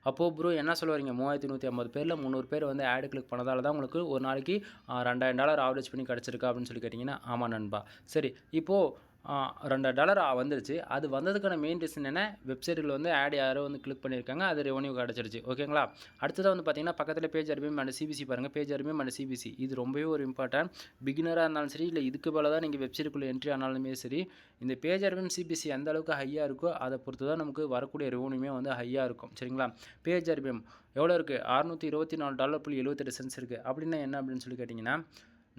அப்போது ப்ரோ என்ன சொல்ல வரீங்க, 3150 பேரில் 300 பேர் வந்து ஆடு கிளிக் பண்ணதால தான் உங்களுக்கு ஒரு நாளைக்கு $2000 ஆவரேஜ் பண்ணி கிடச்சிருக்கா அப்படின்னு சொல்லி கேட்டிங்கன்னா ஆமாம் நண்பா. சரி இப்போது $2 வந்துருச்சு. அது வந்ததுக்கான மெயின் ரீசன் என்ன, வெப்சைட்டில் வந்து ஆட் யாரோ வந்து கிளிக் பண்ணியிருக்காங்க, அது ரெவன்யூ கிடச்சிருச்சு. ஓகேங்களா. அடுத்ததாக வந்து பார்த்தீங்கன்னா பக்கத்தில் பேஜ் ஆர்பிஎம் அண்ட் சிபிசி பாருங்கள். பேஜ் ஆர்பிஎம் அண்ட் சிபிசி இது ரொம்பவே ஒரு இம்பார்ட்டன்ட். பிகினராக இருந்தாலும் சரி, இல்லை இதுக்கு மேலே தான் நீங்கள் வெப்சைட்டுக்குள்ளே என்ட்ரி ஆனாலுமே சரி, இந்த பேஜ் ஆர்பிஎம் சிபிசி எந்த அளவுக்கு ஹையாக இருக்கோ அதை பொறுத்து தான் நமக்கு வரக்கூடிய ரெவன்யூமே வந்து ஹையாக இருக்கும். சரிங்களா. பேஜ் ஆர்பிஎம் எவ்வளோ இருக்குது, $624.78 இருக்குது. அப்படின்னா என்ன அப்படின்னு சொல்லி கேட்டிங்கன்னா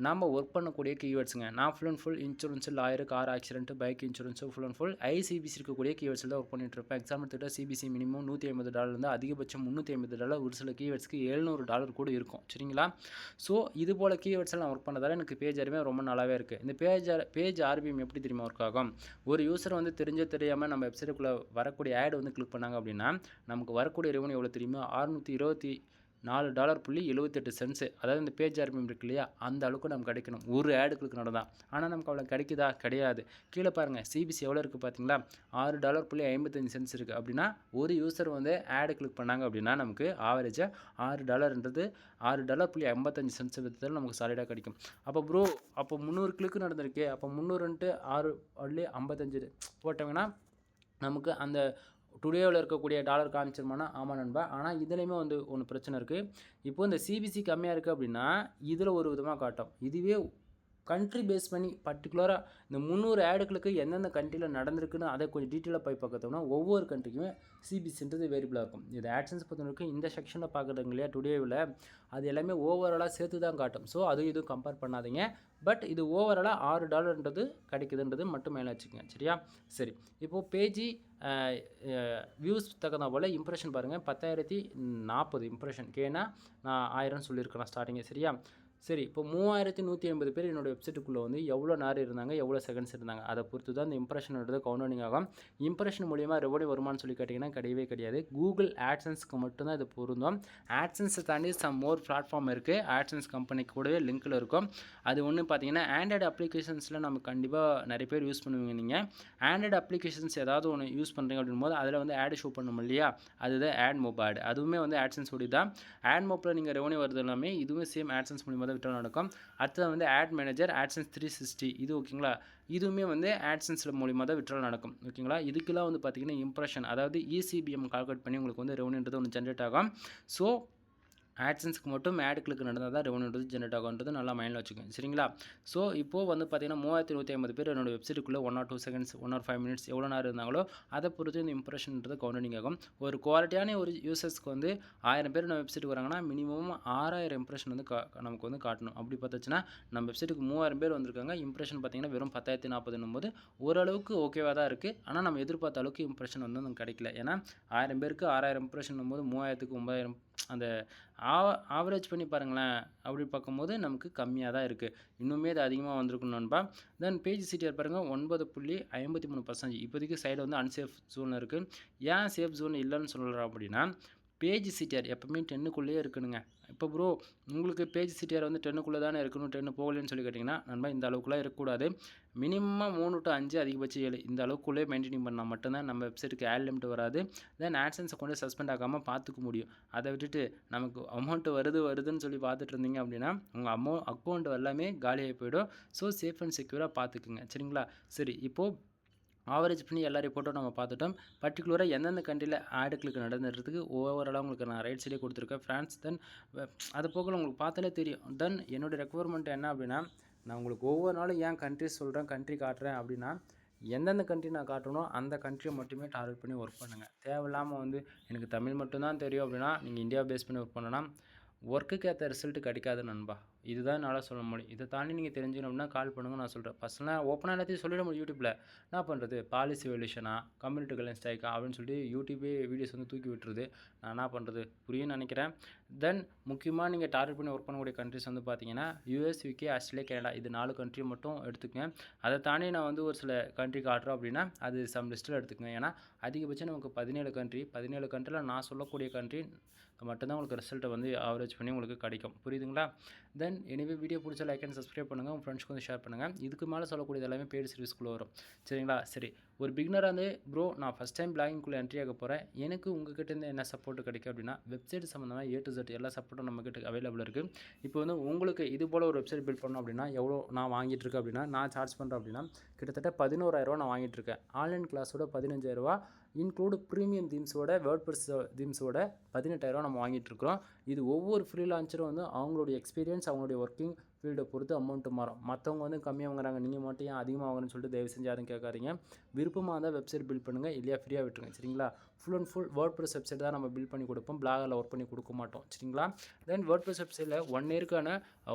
நம்ம ஒர்க் பண்ணக்கூடிய கீவேர்ட்ஸுங்க. நான் full and full insurance, lawyer, car accident, bike insurance full and full ICPC இருக்கக்கூடிய கீவேர்ட்ஸில் தான் ஒர்க் பண்ணிட்டுருப்பேன். எக்ஸாம்பிள் எடுத்துகிட்டா சிபிசி மினிமம் $150 அதிகபட்சம் $350. ஒரு சில கீவேர்ட்ஸ்க்கு $700 கூட இருக்கும். சரிங்களா. ஸோ இது போல் கீவேர்ட்ஸில் நான் ஒர்க் பண்ணதால் எனக்கு பேஜ் ஆர்பிஎம் ரொம்ப நல்லாவே இருக்குது. இந்த பேஜ் ஆர்பிஎம் எப்படி தெரியுமா ஒர்க் ஆகும், ஒரு யூஸர் வந்து தெரியாமல் நம்ம வெப்சைட்டுக்குள்ளே வரக்கூடிய ஆட் வந்து கிளிக் பண்ணாங்க அப்படின்னா நமக்கு வரக்கூடிய ரெவன்யூ எவ்வளோ தெரியுமா, $624.78. அதாவது இந்த பேஜ் ஆர்பிஎம் இருக்கு இல்லையா, அந்த அளவுக்கு நமக்கு கிடைக்கணும் ஒரு ஆடு கிளிக் நடந்தால். ஆனால் நமக்கு அவ்வளோ கிடைக்குதா, கிடையாது. கீழே பாருங்கள் சிபிசி எவ்வளோ இருக்குது பார்த்தீங்களா, $6.55 இருக்குது. அப்படின்னா ஒரு யூஸர் வந்து ஆடு கிளிக் பண்ணாங்க அப்படின்னா நமக்கு ஆவரேஜாக $6ன்றது $6.55 விதத்தில் நமக்கு சாலிடாக கிடைக்கும். அப்போ ப்ரோ அப்போ 300 கிளிக்கு நடந்திருக்கு, அப்போ 300 $6.55 போட்டோங்கன்னா நமக்கு அந்த டுடேவில் இருக்கக்கூடிய டாலர் காமிச்சிருமானா ஆமாம் நண்பா. ஆனால் இதுலேயுமே வந்து ஒன்று பிரச்சனை இருக்குது. இப்போது இந்த சிபிசி கம்மியாக இருக்குது அப்படின்னா இதில் ஒரு விதமாக காட்டும். இதுவே கண்ட்ரி பேஸ் பண்ணி பர்டிகுலராக இந்த 300 ஆடுகளுக்கு எந்தெந்த கண்ட்ரியில் நடந்திருக்குன்னு அதை கொஞ்சம் டீட்டெயிலாக போய் பார்த்தோம்னா ஒவ்வொரு கண்ட்ரிக்குமே சிபிசின்றது வேரியபிளாக இருக்கும். இது ஆட்சன்ஸ் பொறுத்தவரைக்கும் இந்த செக்ஷனில் பார்க்குறதுங்க இல்லையா டுடேவில், அது எல்லாமே ஓவராலாக சேர்த்து தான் காட்டும். ஸோ அதுவும் இதுவும் கம்பேர் பண்ணாதீங்க. பட் இது ஓவராலாக $6 கிடைக்குதுன்றது மட்டும் மேலே வச்சுக்கோங்க. சரியா. சரி இப்போது பேஜி வியூஸ் தகுந்த போல் இம்ப்ரெஷன் பாருங்கள், 10,040 இம்ப்ரெஷன். கேனா நான் 1000 சொல்லியிருக்கிறேன் ஸ்டார்டிங்கே. சரியா. சரி இப்போ 3150 பேர் என்னோடய வெப்சைட்டுக்குள்ளே வந்து எவ்வளோ நேரம் இருந்தாங்க, எவ்வளோ செகண்ட்ஸ் இருந்தாங்க, அதை பொறுத்து தான் இந்த இம்ப்ரெஷன்ன்றது கவுண்டிங் ஆகும். இம்ப்ரெஷன் மூலியமாக ரெவன்யூ வருமானு சொல்லி கேட்டிங்கன்னா கிடையவே கிடையாது. கூகுள் ஆட்சன்ஸ்க்கு மட்டும்தான் இது பொருந்தும். ஆட்சன்ஸை தாண்டி சம் மோர் பிளாட்ஃபார்ம் இருக்குது. ஆட்சன்ஸ் கம்பெனிக்கு கூடவே லிங்க்கில் இருக்கும். அது ஒன்று பார்த்தீங்கன்னா ஆண்ட்ராய்டு அப்ளிகேஷன்ஸில் நம்ம கண்டிப்பாக நிறைய பேர் யூஸ் பண்ணுவீங்க. நீங்கள் ஆண்ட்ராய்டு அப்ளிகேஷன்ஸ் ஏதாவது ஒன்று யூஸ் பண்ணுறீங்க அப்படின் போது அதில் வந்து ஆடு ஷோ பண்ணணும் இல்லையா, அதுதான் ஆட் மோப் ஆட். அதுவுமே வந்து ஆட்சன்ஸ் ஓடி தான். ஆட் மோப்பில் நீங்கள் ரெவன்யூ வருது எல்லாமே இதுவும் சேம் ஆட்சன்ஸ் மூலியமாக விட்ரா நடக்கும். அடுத்தது வந்து ஆட் மேனேஜர் ஆட்சன்ஸ் 360 இது ஓகேங்களா. இதுவுமே வந்து ஆட்சன்ஸில் மூலியமாக தான் விட்ரா நடக்கும். ஓகேங்களா. இதுக்கெல்லாம் வந்து பார்த்தீங்கன்னா இம்ப்ரெஷன் அதாவது இசிபிஎம் கால்குலேட் பண்ணி உங்களுக்கு வந்து ரெவன்யூன்றது ஒன்று ஜென்ரேட் ஆகும். ஸோ ஆட்சன்ஸ்க்கு மட்டும் ஆட் கிளிக் நடந்தால் தான் ரெவன்யூன்றது ஜென்ரேட் ஆகுன்றது நல்லா மைண்டில் வச்சுக்கோங்க சரிங்களா. ஸோ இப்போது வந்து பார்த்தீங்கன்னா 3150 பேர் என்னோட வெப்சைட்டுக்குள்ளே 1 or 2 செகண்ட்ஸ் 1 or 5 minutes எவ்வளோ நேரம் இருந்தாங்களோ அதை பொறுத்து இந்த இம்ப்ரெஷன்ன்றது கவுண்டிங் ஆகும். ஒரு குவாலிட்டியான ஒரு யூசர்ஸ்க்கு வந்து 1000 பேர் நம்ம வெப்சைட்டுக்கு வராங்கன்னா மினிமம் 6000 இம்ப்ரெஷன் வந்து நமக்கு வந்து காட்டணும். அப்படி பார்த்துச்சுன்னா நம்ம வெப்சைட்டுக்கு 3000 பேர் வந்திருக்காங்க, இம்ப்ரெஷன் பார்த்தீங்கன்னா வெறும் 10,040 போது ஓரளவுக்கு ஓகேவாக தான் இருக்குது. ஆனால் நம்ம எதிர்பார்த்த அளவுக்கு இம்ப்ரெஷன் வந்து நமக்கு கிடைக்கல. ஏன்னா 1000 பேருக்கு 6000 இம்ப்ரெஷன் போது 3000க்கு 9000 அந்த ஆவரேஜ் பண்ணி பாருங்களேன். அப்படி பார்க்கும்போது நமக்கு கம்மியாக தான் இருக்குது. இன்னுமே அது அதிகமாக வந்திருக்கும் நண்பா. தென் பேஜ் சிடிஆர் பாருங்கள் 9.53%. இப்போதைக்கு சைடு வந்து அன்சேஃப் ஜோன் இருக்குது. ஏன் சேஃப் ஜோன் இல்லைன்னு சொல்கிறோம் அப்படின்னா பேஜ் சிடிஆர் எப்போவுமே 10க்குள்ளேயே இருக்கணுங்க. இப்போ ப்ரோ உங்களுக்கு பேஜ் சிடிஆர் வந்து 10க்குள்ளே தானே இருக்கணும், 10 போகலன்னு சொல்லி கேட்டிங்கன்னா நண்பா இந்த அளவுக்குலாம் இருக்கக்கூடாது. மினிமம் 3 to 5 அதிகபட்சம் 7 இந்த அளவுக்குள்ளே மெயின்டைன் பண்ணால் மட்டும்தான் நம்ம வெப்சைட்டுக்கு ஆட் லிமிட் வராது. தென் ஆட்சன்ஸை கொண்டு சஸ்பெண்ட் ஆகாமல் பார்த்துக்க முடியும். அதை விட்டுட்டு நமக்கு அமௌண்ட்டு வருதுன்னு சொல்லி பார்த்துட்டு இருந்தீங்க அப்படின்னா உங்கள் அக்கௌண்ட் எல்லாமே காலியாகி போயிடும். ஸோ சேஃப் அண்ட் செக்யூராக பார்த்துக்குங்க சரிங்களா. சரி இப்போது ஆவரேஜ் பண்ணி எல்லா ரிப்போர்ட்டும் நம்ம பார்த்துட்டோம். பர்டிகுலராக எந்தெந்த கண்ட்ரியில் ஆடு கிளிக் நடந்துறதுக்கு ஓவராலாக உங்களுக்கு நான் ரைட் சைடே கொடுத்துருக்கேன் ஃப்ரான்ஸ். தென் அது போக உங்களுக்கு பார்த்தாலே தெரியும். தென் என்னுடைய ரெக்குவயர்மெண்ட் என்ன அப்படின்னா நான் உங்களுக்கு ஒவ்வொரு நாளும் ஏன் கண்ட்ரிஸ் சொல்கிறேன், கண்ட்ரி காட்டுறேன் அப்படின்னா எந்தெந்த கண்ட்ரி நான் காட்டணும் அந்த கண்ட்ரியை மட்டுமே டார்கெட் பண்ணி ஒர்க் பண்ணுங்கள். தேவையில்லாமல் வந்து எனக்கு தமிழ் மட்டும்தான் தெரியும் அப்படின்னா நீங்கள் இந்தியா பேஸ் பண்ணி ஒர்க் பண்ணலாம், ஒர்க்குக்கு ஏற்ற ரிசல்ட் கிடைக்காது நண்பா. இதுதான் என்னால் சொல்ல முடியும். இதை தாண்டி நீங்கள் தெரிஞ்சுக்கணும் அப்படின்னா கால் பண்ணுங்க, நான் சொல்கிறேன். ஃபஸ்ட்லாம் ஓப்பனாக எல்லாத்தையும் சொல்லிட முடியும் யூடியூப்பில். என்ன பண்ணுறது, பாலிசி வெல்யூஷனா கம்யூனிட்டி கைட்லைன் ஸ்ட்ரைக்கா அப்படின்னு சொல்லி யூடியூபே வீடியோஸ் வந்து தூக்கி விட்டுருது. நான் என்ன பண்ணுறது புரியும்னு நினைக்கிறேன். தென் முக்கியமாக நீங்கள் டார்கெட் பண்ணி ஒர்க் பண்ணக்கூடிய கண்ட்ரிஸ் வந்து பார்த்தீங்கன்னா யூஎஸ், யூகே, ஆஸ்திரேலியா, கனடா இது 4 கண்ட்ரி மட்டும் எடுத்துக்கங்க. அதை தாண்டி நான் வந்து ஒரு சில கண்ட்ரி காட்டுறோம் அப்படின்னா அது சம் லிஸ்ட்டில் எடுத்துக்கங்க. ஏன்னா அதிகபட்சம் நமக்கு 17 கண்ட்ரியில் நான் சொல்லக்கூடிய கண்ட்ரி மட்டும்தான் உங்களுக்கு ரிசல்ட்டை வந்து ஆவரேஜ் பண்ணி உங்களுக்கு கிடைக்கும். புரியுதுங்களா. தென் எனிவே வீடியோ பிடிச்சா லைக் அண்ட் சப்ஸ்கிரைப் பண்ணுங்கள், உங்கள் ஃப்ரெண்ட்ஸ்க்கு வந்து ஷேர் பண்ணுங்கள். இதுக்கு மேலே சொல்லக்கூடியது எல்லாமே பெய்டு சர்வீஸ்க்குள்ளே வரும் சரிங்களா. சரி ஒரு பிகினராக வந்து ப்ரோ நான் ஃபஸ்ட் டைம் பிளாகிங்குள்ளே என்ட்ரி ஆக போகிறேன், எனக்கு உங்கள்கிட்ட என்ன சப்போர்ட் கிடைக்கும் அப்படின்னா வெப்சைட் சம்மந்தமாக A to Z எல்லா சப்போர்ட்டும் நம்மக்கிட்ட அவைலபிள் இருக்குது. இப்போ வந்து உங்களுக்கு இது போல் ஒரு வெப்சைட் பில்ட் பண்ணணும் அப்படின்னா எவ்வளோ நான் வாங்கிட்டு இருக்கேன் அப்படின்னா நான் சார்ஜ் பண்ணுறேன் அப்படின்னா கிட்டத்தட்ட 11,000 நான் வாங்கிட்டு இருக்கேன். ஆன்லைன் கிளாஸோட 15,000 இன்க்ளூடு ப்ரீமியம் தீம்ஸோட வேர்ட்பிரஸ் தீம்ஸோட 18,000 நம்ம வாங்கிட்டு இருக்கிறோம். இது ஒவ்வொரு ஃப்ரீலான்சரும் வந்து அவங்களுடைய எக்ஸ்பீரியன்ஸ் அவங்களுடைய ஒர்க்கிங் ஃபீல்டை பொறுத்து அமௌண்ட்டு மாறும். மற்றவங்க வந்து கம்மியாக வாங்குறாங்க, நீங்கள் மட்டும் ஏன் அதிகமாக வாங்குறேன்னு சொல்லிட்டு தயவு செஞ்சு யாரும் கேட்காதீங்க. விருப்பமாக இருந்தால் வெப்சைட் பில்ட் பண்ணுங்கள், இல்லையா ஃப்ரீயாக விட்டுருங்க சரிங்களா. Full and full WordPress website தான் நம்ம பில்ட் பண்ணி கொடுப்போம், பிளாகில் ஒர்க் பண்ணி கொடுக்க மாட்டோம் சரிங்களா. தென் வேர்ட்பிரஸ் வெப்சைட்டில் 1 இயருக்கான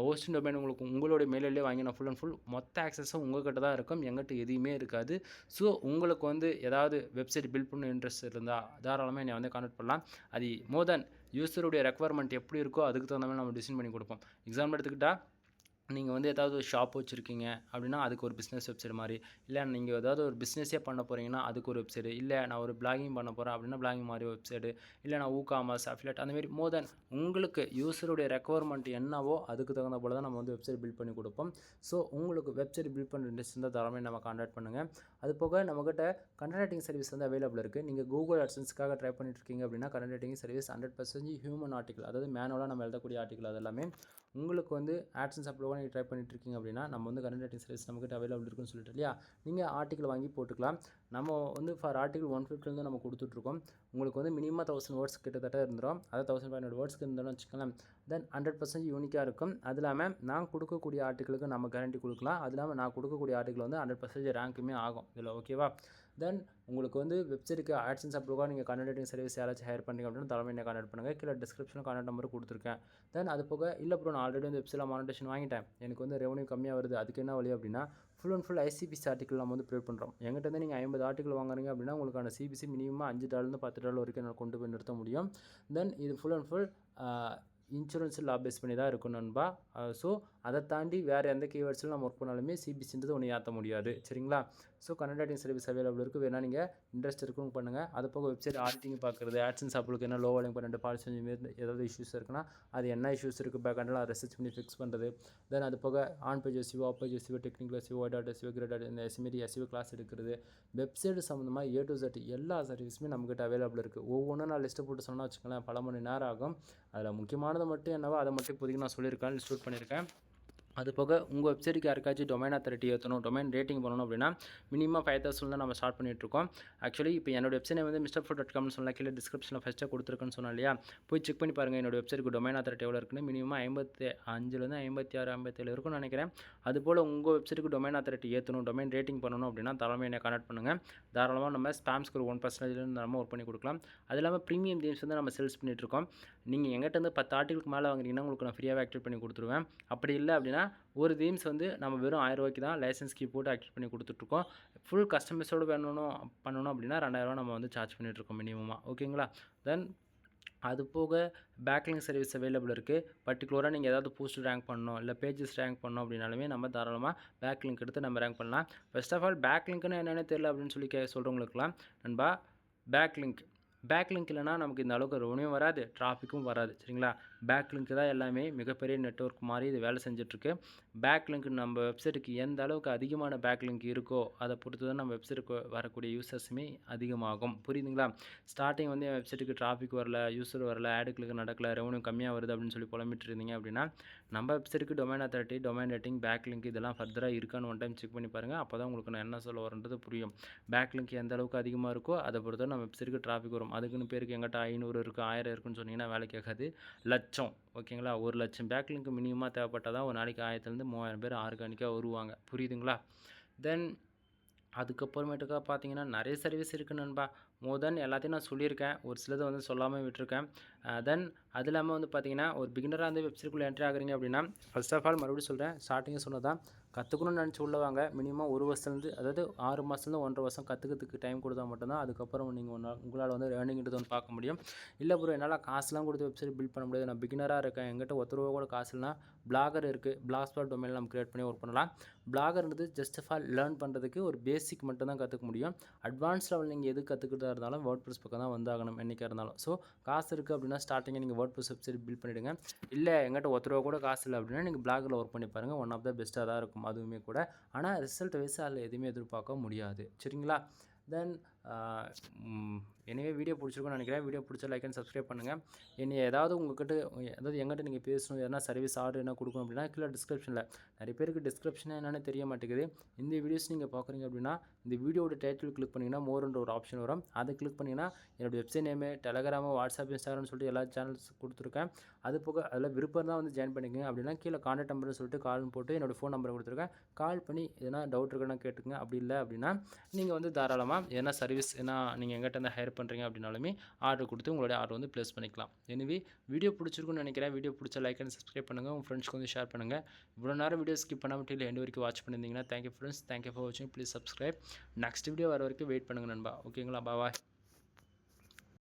ஹோஸ்டிங் டொமைன் உங்களுக்கு உங்களுடைய மெயிலே வாங்கினா ஃபுல் அண்ட் ஃபுல் மொத்த ஆக்சஸும் உங்கள்கிட்ட தான் இருக்கும், எங்கிட்ட எதுவுமே இருக்காது. ஸோ உங்களுக்கு வந்து ஏதாவது வெப்சைட் பில்ட் பண்ண இன்ட்ரெஸ்ட் இருந்தால் தாராளமாக என்னை வந்து கான்டாக்ட் பண்ணலாம். அது மோர் தென் யூஸருடைய ரெக்குவயர்மெண்ட் எப்படி இருக்கோ அதுக்கு தகுந்த மாதிரி நம்ம டிசைன் பண்ணி கொடுப்போம். எக்ஸாம்பிள் எடுத்துக்கிட்டால் நீங்கள் வந்து ஏதாவது ஒரு ஷாப் வச்சுருக்கீங்க அப்படின்னா அதுக்கு ஒரு பிஸ்னஸ் வெப்சைட் மாதிரி, இல்லை நீங்கள் ஏதாவது ஒரு பிஸ்னஸே பண்ண போகிறீங்கன்னா அதுக்கு ஒரு வெப்சைட்டு, இல்லை நான் ஒரு பிளாகிங் பண்ண போகிறேன் அப்படின்னா பிளாகிங் மாதிரி வெப்சைட்டு, இல்லை நான் ஊகாமர்ஸ் அஃபிலியேட் அந்தமாரி மோர் தென் உங்களுக்கு யூஸருடைய ரெக்குவயர்மெண்ட் என்னவோ அதுக்கு தகுந்த போல தான் நம்ம வந்து வெப்சைட் பில்ட் பண்ணி கொடுப்போம். ஸோ உங்களுக்கு வெப்சைட் பில்ட் பண்ணுற இன்ட்ரெஸ்ட் இருந்தால் தாராளமாக நம்ம கான்டாக்ட் பண்ணுங்கள். அது போக நம்மக்கிட்ட கண்டென்ட் ரைட்டிங் சர்வீஸ் வந்து அவைலபிள் இருக்குது. நீங்கள் கூகுள் அட்சன்ஸ்க்காக ட்ரை பண்ணிட்டு இருக்கீங்க அப்படின்னா content writing service 100% human article, அதாவது மேனுவலாக நம்ம எழுதக்கூடிய ஆர்டிக்கல் அதெல்லாமே உங்களுக்கு வந்து ஆட்சன்ஸ் அப்லோவாக நீங்கள் ட்ரை பண்ணிட்டு இருக்கீங்க அப்படின்னா நம்ம வந்து கண்டென்ட் ரைட்டிங் சர்வீஸ் நம்மக்கிட்ட அவைலபிள் இருக்குன்னு சொல்லிட்டு இல்லையா, நீங்கள் ஆர்டிக்கல் வாங்கி போட்டுக்கலாம். நம்ம வந்து ஃபார் ஆர்டிக்கல் 150 நம்ம கொடுத்துட்ருக்கோம். உங்களுக்கு வந்து மினிமம் 1000 வேர்ட்ஸ் கிட்டத்தட்ட இருந்துடும். அதாவது 1500 வேர்ட்ஸ்க்கு இருந்தாலும் வச்சுக்கலாம். தென் 100% யூனிக்காக இருக்கும். அது இல்லாமல் நான் கொடுக்கக்கூடிய ஆர்டிக்கலுக்கு நம்ம கேரண்டி கொடுக்கலாம். அது இல்லாமல் நான் கொடுக்கக்கூடிய ஆர்டிக்கல் வந்து 100% ரேங்க்குமே ஆகும் இதில், ஓகேவா. தென் உங்களுக்கு வந்து வெப்சைட்டுக்கு ஆட்சன்ஸ் அப்லோவாக நீங்கள் கண்டென்ட் ரைட்டிங் சர்வீஸ் யாராச்சும் ஹையர் பண்ணுறீங்க அப்படின்னா தலைமை என்ன கான்டாக்ட் பண்ணுங்கள். கீழே டிஸ்கிரிப்ஷனில் கான்டாக்ட் நம்பர் கொடுத்துருக்கேன். தென் அது போக இல்லை ப்ரோ நான் ஆல்ரெடி வந்து வெப்சைட்டில் மானிட்டேஷன் வாங்கிட்டேன், எனக்கு வந்து ரெவன்யூ கம்மியாக வருது, அதுக்கு என்ன வழி அப்படின்னா full and full ICPC article நம்ம வந்து ப்ரொவைட் பண்ணுறோம். எங்கிட்ட வந்து நீங்கள் 50 ஆர்டிக்கல் வாங்குறீங்க அப்படின்னா உங்களுக்கான CPC மினிமம் $5 $10 வரைக்கும் என்னால் கொண்டு போய் நிறுத்த முடியும். தென் இது ஃபுல் அண்ட் ஃபுல் இன்சூரன்ஸ் லா பேஸ் பண்ணி தான் இருக்கும் நண்பா. ஸோ அதை தாண்டி வேறு எந்த கீவேர்ட்ஸில் நம்ம ஒர்க் பண்ணாலுமே CPCன்றது ஒன்று ஏற்ற முடியாது சரிங்களா. So content writing service available இருக்குது, வேணால் நீங்கள் இன்ட்ரெஸ்ட் இருக்குன்னு பண்ணுங்கள். அது போக வெப்சைட் ஆடிட்டிங் பார்க்குறது, ஆட்சன்ஸ் அப்ளுக்கு என்ன லோ வால்யூம் பண்ணிட்டு பாலிசி ஏதாவது இஷ்யூஸ் இருக்குன்னா அது என்ன இஷ்யூஸ் இருக்குது பேக்கெண்டில் அதை ரிசர்ச் பண்ணி ஃபிக்ஸ் பண்ணுறது. தென் அது போக on page SEO, off page SEO, technical SEO, ODAT SEO, great இந்த SEO கிளாஸ் எடுக்கிறது, வெப்சைட் சம்மந்தமாக A to Z எல்லா சர்வீஸுமே நம்மக்கிட்ட அவைலபிள் இருக்குது. ஒவ்வொன்றும் நான் லிஸ்ட்டு போட்டு சொன்னால் வச்சுக்கலாம் பல மணி நேரம் ஆகும். அதில் முக்கியமானது மட்டும் என்னவோ அதை மட்டும் இப்போதைக்கு நான் சொல்லியிருக்கேன், லிஸ்ட் அவுட் பண்ணியிருக்கேன். அது போக உங்கள் வெப்சைட்டுக்கு யாருக்காச்சும் டொமைன் அத்தாரிட்டி ஏற்றணும், டொமைன் ரேட்டிங் பண்ணணும் அப்படின்னா மினிமம் 5000 தான் நம்ம ஸ்டார்ட் பண்ணிகிட்ருக்கோம். ஆக்சுவலி இப்போ என்னோட வெப்சைட் வந்து MrFood.comனு சொன்னால் கீழே டிஸ்கிரிப்ஷனில் ஃபஸ்ட்டாக கொடுத்துருக்குன்னு சொன்னேன் இல்லையா, போய் செக் பண்ணி பாருங்கள் என்னோட வெப்சைட்டுக்கு டொமைன் அத்தாரிட்டி எவ்வளோ இருக்குன்னு. மினிமம் 55லேருந்து 56, 57 இருக்குன்னு நினைக்கிறேன். அதுபோல் உங்கள் வெப்சைட்டுக்கு டொமைன் அத்தாரிட்டி ஏற்றணும், டொமைன் ரேட்டிங் பண்ணணும் அப்படின்னா தாராளமாக என்னை கான்டாக்ட் பண்ணுங்கள். தாராளமாக நம்ம ஸ்பாம் ஸ்கோர் 1% நம்ம ஒர்க் பண்ணி கொடுக்கலாம். அது இல்லாமல் ப்ரீமியம் தீம்ஸ் வந்து நம்ம சேல்ஸ் பண்ணிகிட்ருக்கோம். நீங்கள் எங்கிட்ட வந்து 10 ஆர்டிகளுக்கு மேலே வாங்குறீங்கன்னா உங்களுக்கு நான் ஃப்ரீயாகவே ஆக்டிவேட் பண்ணி கொடுத்துருவேன். அப்படி இல்லை அப்படின்னா ஒரு தீம்ஸ் வந்து நம்ம வெறும் 1000 ரூபாய்க்கு தான் லைசன்ஸ் கீ போட்டு ஆக்டிவேட் பண்ணி கொடுத்துட்ருக்கோம். ஃபுல் கஸ்டமைஸோடு பண்ணணும் அப்படின்னா 2000 நம்ம வந்து சார்ஜ் பண்ணிகிட்ருக்கோம் மினிமமாக. ஓகேங்களா? தென் அது போக பேக்லிங்க் சர்வீஸ் அவைலபிள் இருக்குது. பர்டிகுலராக நீங்கள் ஏதாவது போஸ்ட் ரேங்க் பண்ணணும், இல்லை பேஜஸ் ரேங்க் பண்ணணும் அப்படின்னாலுமே நம்ம தாராளமாக பேக்லிங்க் எடுத்து நம்ம ரேங்க் பண்ணலாம். ஃபர்ஸ்ட் ஆஃப் ஆல் பேக்லிங்க்னு என்னென்னு தெரியல அப்படின்னு சொல்லி சொல்கிறவங்களுக்குலாம் நண்பா, பேக்லிங்க் இல்லைனா நமக்கு இந்த அளவுக்கு ரெவன்யூ வராது, டிராஃபிக்கும் வராது. சரிங்களா? பேக்லிங்க் தான் எல்லாமே மிகப்பெரிய நெட்வொர்க் மாதிரி இது வேலை செஞ்சிட்ருக்கு. பேக்லிங்க் நம்ம வெப்சைட்டுக்கு எந்த அளவுக்கு அதிகமான பேக்லிங்க் இருக்கோ அதை பொறுத்து தான் நம்ம வெப்சைட்டுக்கு வரக்கூடிய யூசர்ஸுமே அதிகமாகும். புரியுதுங்களா? ஸ்டார்டிங் வந்து என் வெப்சைட்டுக்கு டிராஃபிக் வரல, யூசர் வரல, ஆடு கிளிக் நடக்கல, ரெவன்யூ கம்மியாக வருது அப்படின்னு சொல்லி புலம்பிட்டு இருந்தீங்க அப்படின்னா நம்ம வெப்சைட்டுக்கு domain authority, domain rating, backlink இதெல்லாம் ஃபர்தராக இருக்கான்னு ஒன் டைம் செக் பண்ணி பாருங்கள். அப்போ தான் உங்களுக்கு நான் என்ன சொல்ல வரேன்றது புரியும். பேக்லிங்க் எந்த அளவுக்கு அதிகமாக இருக்கோ அதை பொறுத்து நம்ம வெப்சைட்டுக்கு டிராஃபிக் வரும். அதுக்குன்னு பேருக்கு எங்கிட்ட 500 இருக்குது, 1000 இருக்குன்னு சொன்னீங்கன்னா வேலை கேட்காது. லட்சம், ஓகேங்களா? 1,00,000 பேக்லிங்க் மினிமமாக தேவைப்பட்டால் தான் ஒரு நாளைக்கு 1000லேருந்து 3000 பேர் ஆர்கானிக்காக வருவாங்க. புரியுதுங்களா? தென் அதுக்கப்புறமேட்டுக்கா பார்த்தீங்கன்னா நிறைய சர்வீஸ் இருக்குது நண்பா. மோர் தென் எல்லாத்தையும் நான் சொல்லியிருக்கேன், ஒரு சிலதை வந்து சொல்லாமல் விட்டுருக்கேன். தென் அது இல்லாமல் வந்து பார்த்தீங்கன்னா ஒரு பிகினராக வந்து வெப்சைட்டுக்குள்ளே என்ட்ரி ஆகுறீங்க அப்படின்னா ஃபர்ஸ்ட் ஆஃப் ஆல் மறுபடியும் சொல்கிறேன், ஸ்டார்டிங்கே சொன்னதான் கற்றுக்கணும்னு நினச்சி உள்ளவாங்க. மினிமம் 1 வருஷத்துலேருந்து, அதாவது 6 மாதத்துலேருந்து 1.5 வருஷம் கற்றுக்கிறதுக்கு டைம் கொடுத்தா மட்டும்தான் அதுக்கப்புறம் நீங்கள் உங்களால் வந்து ஏர்னிங்கிறது வந்து பார்க்க முடியும். இல்லை ப்ரோ என்னால் காசுலாம் கொடுத்து வெப்சைட் பில்ட் பண்ண முடியாது, நான் பிகினராக இருக்கேன், என்கிட்ட ₹1 கூட காசு இல்லைனா பிளாகர் இருக்குது, பிளாக்ஸ்பாட் டொமைனில் நம்ம கிரியேட் பண்ணி ஒர்க் பண்ணலாம். பிளாகர்ன்றது ஜஸ்ட் ஆஃப் ஆல் லேர்ன் பண்ணுறதுக்கு ஒரு பேசிக் மட்டும் தான் கற்றுக்க முடியும். அட்வான்ஸ் லெவல் நீங்கள் எது கற்றுக்கிட்டா இருந்தாலும் வேர்ட்பிரஸ் பக்கம் தான் வந்தாகணும் என்றைக்காக இருந்தாலும். ஸோ காசு இருக்குது அப்படின்னா ஸ்டார்டிங்கே நீங்கள் வேர்ட்பிரஸ் வெப்சைட் பில்ட் பண்ணிவிடுங்க. இல்லை எங்கிட்ட ₹1 கூட காசு இல்லை அப்படின்னா நீங்கள் பிளாகரில் ஒர்க் பண்ணி பாருங்கள். ஒன் ஆஃப் த பெஸ்ட்டாக தான் இருக்கும் அதுவுமே கூட. ஆனால் ரிசல்ட் வைஸ் அதில் எதுவுமே எதிர்பார்க்க முடியாது. சரிங்களா? தென் எனவே வீடியோ பிடிச்சிருக்குன்னு நினைக்கிறேன். வீடியோ பிடிச்சா லைக் அண்ட் சப்ஸ்கிரைப் பண்ணுங்கள். என்னை ஏதாவது உங்கள்கிட்ட, அதாவது எங்கிட்ட நீங்கள் பேசணும், எதனா சர்வீஸ் ஆர்டர் என்ன கொடுக்கணும் அப்படின்னா கீழே டிஸ்கிரிப்ஷனில், நிறைய பேருக்கு டிஸ்கிரிப்ஷனே என்னென்னு தெரிய மாட்டேங்குது. இந்த வீடியோஸ் நீங்கள் பார்க்குறீங்க அப்படின்னா இந்த வீடியோட டைட்டில் கிளிக் பண்ணிங்கன்னா மோர்ன்ற ஒரு ஆப்ஷன் வரும். அதை கிளிக் பண்ணிங்கன்னா என்னோடய வெப்சைட் நேமு, டெலகிராமு, வாட்ஸ்அப், இன்ஸ்டாகிராம்னு சொல்லிட்டு எல்லா சேனல்ஸ் கொடுத்துருக்கேன். அது போக அதில் விருப்பம் தான் வந்து ஜாயின் பண்ணிக்கங்க. அப்படின்னா கீழே கான்டாக்ட் நம்பர்னு சொல்லிட்டு கால்னு போட்டு என்னோடய ஃபோன் நம்பரை கொடுத்துருக்கேன். கால் பண்ணி எதனா டவுட் இருக்குன்னா கேட்டுங்க. அப்படி இல்லை அப்படின்னா நீங்கள் வந்து தாராளமாக எதனா சர்வீஸ் ஏன்னா நீங்கள் எங்கிட்ட வந்து ஹையர் பண்ணுறீங்க அப்படின்னாலுமே ஆர்டர் கொடுத்து உங்களுடைய ஆர்டர் வந்து ப்ளேஸ் பண்ணிக்கலாம். எனவே வீடியோ பிடிச்சிருக்குன்னு நினைக்கிறேன். வீடியோ பிடிச்ச லைக் அண்ட் சப்ஸ்கிரைப் பண்ணுங்கள். உங்கள் ஃப்ரெண்ட்ஸ்க்கு வந்து ஷேர் பண்ணுங்கள். இவ்வளோ நேரம் வீடியோ ஸ்கிப் பண்ணாமல் இல்லை எண்டு வரைக்கும் வாட்ச் பண்ணியிருந்தீங்கன்னா தேங்க்யூ ஃப்ரெண்ட்ஸ், தேங்க்யூ ஃபார் வாட்சிங். Please subscribe. நெக்ஸ்ட் வீடியோ வர வரைக்கும் வெயிட் பண்ணுங்கள் நண்பா. ஓகேங்களா? பாய்.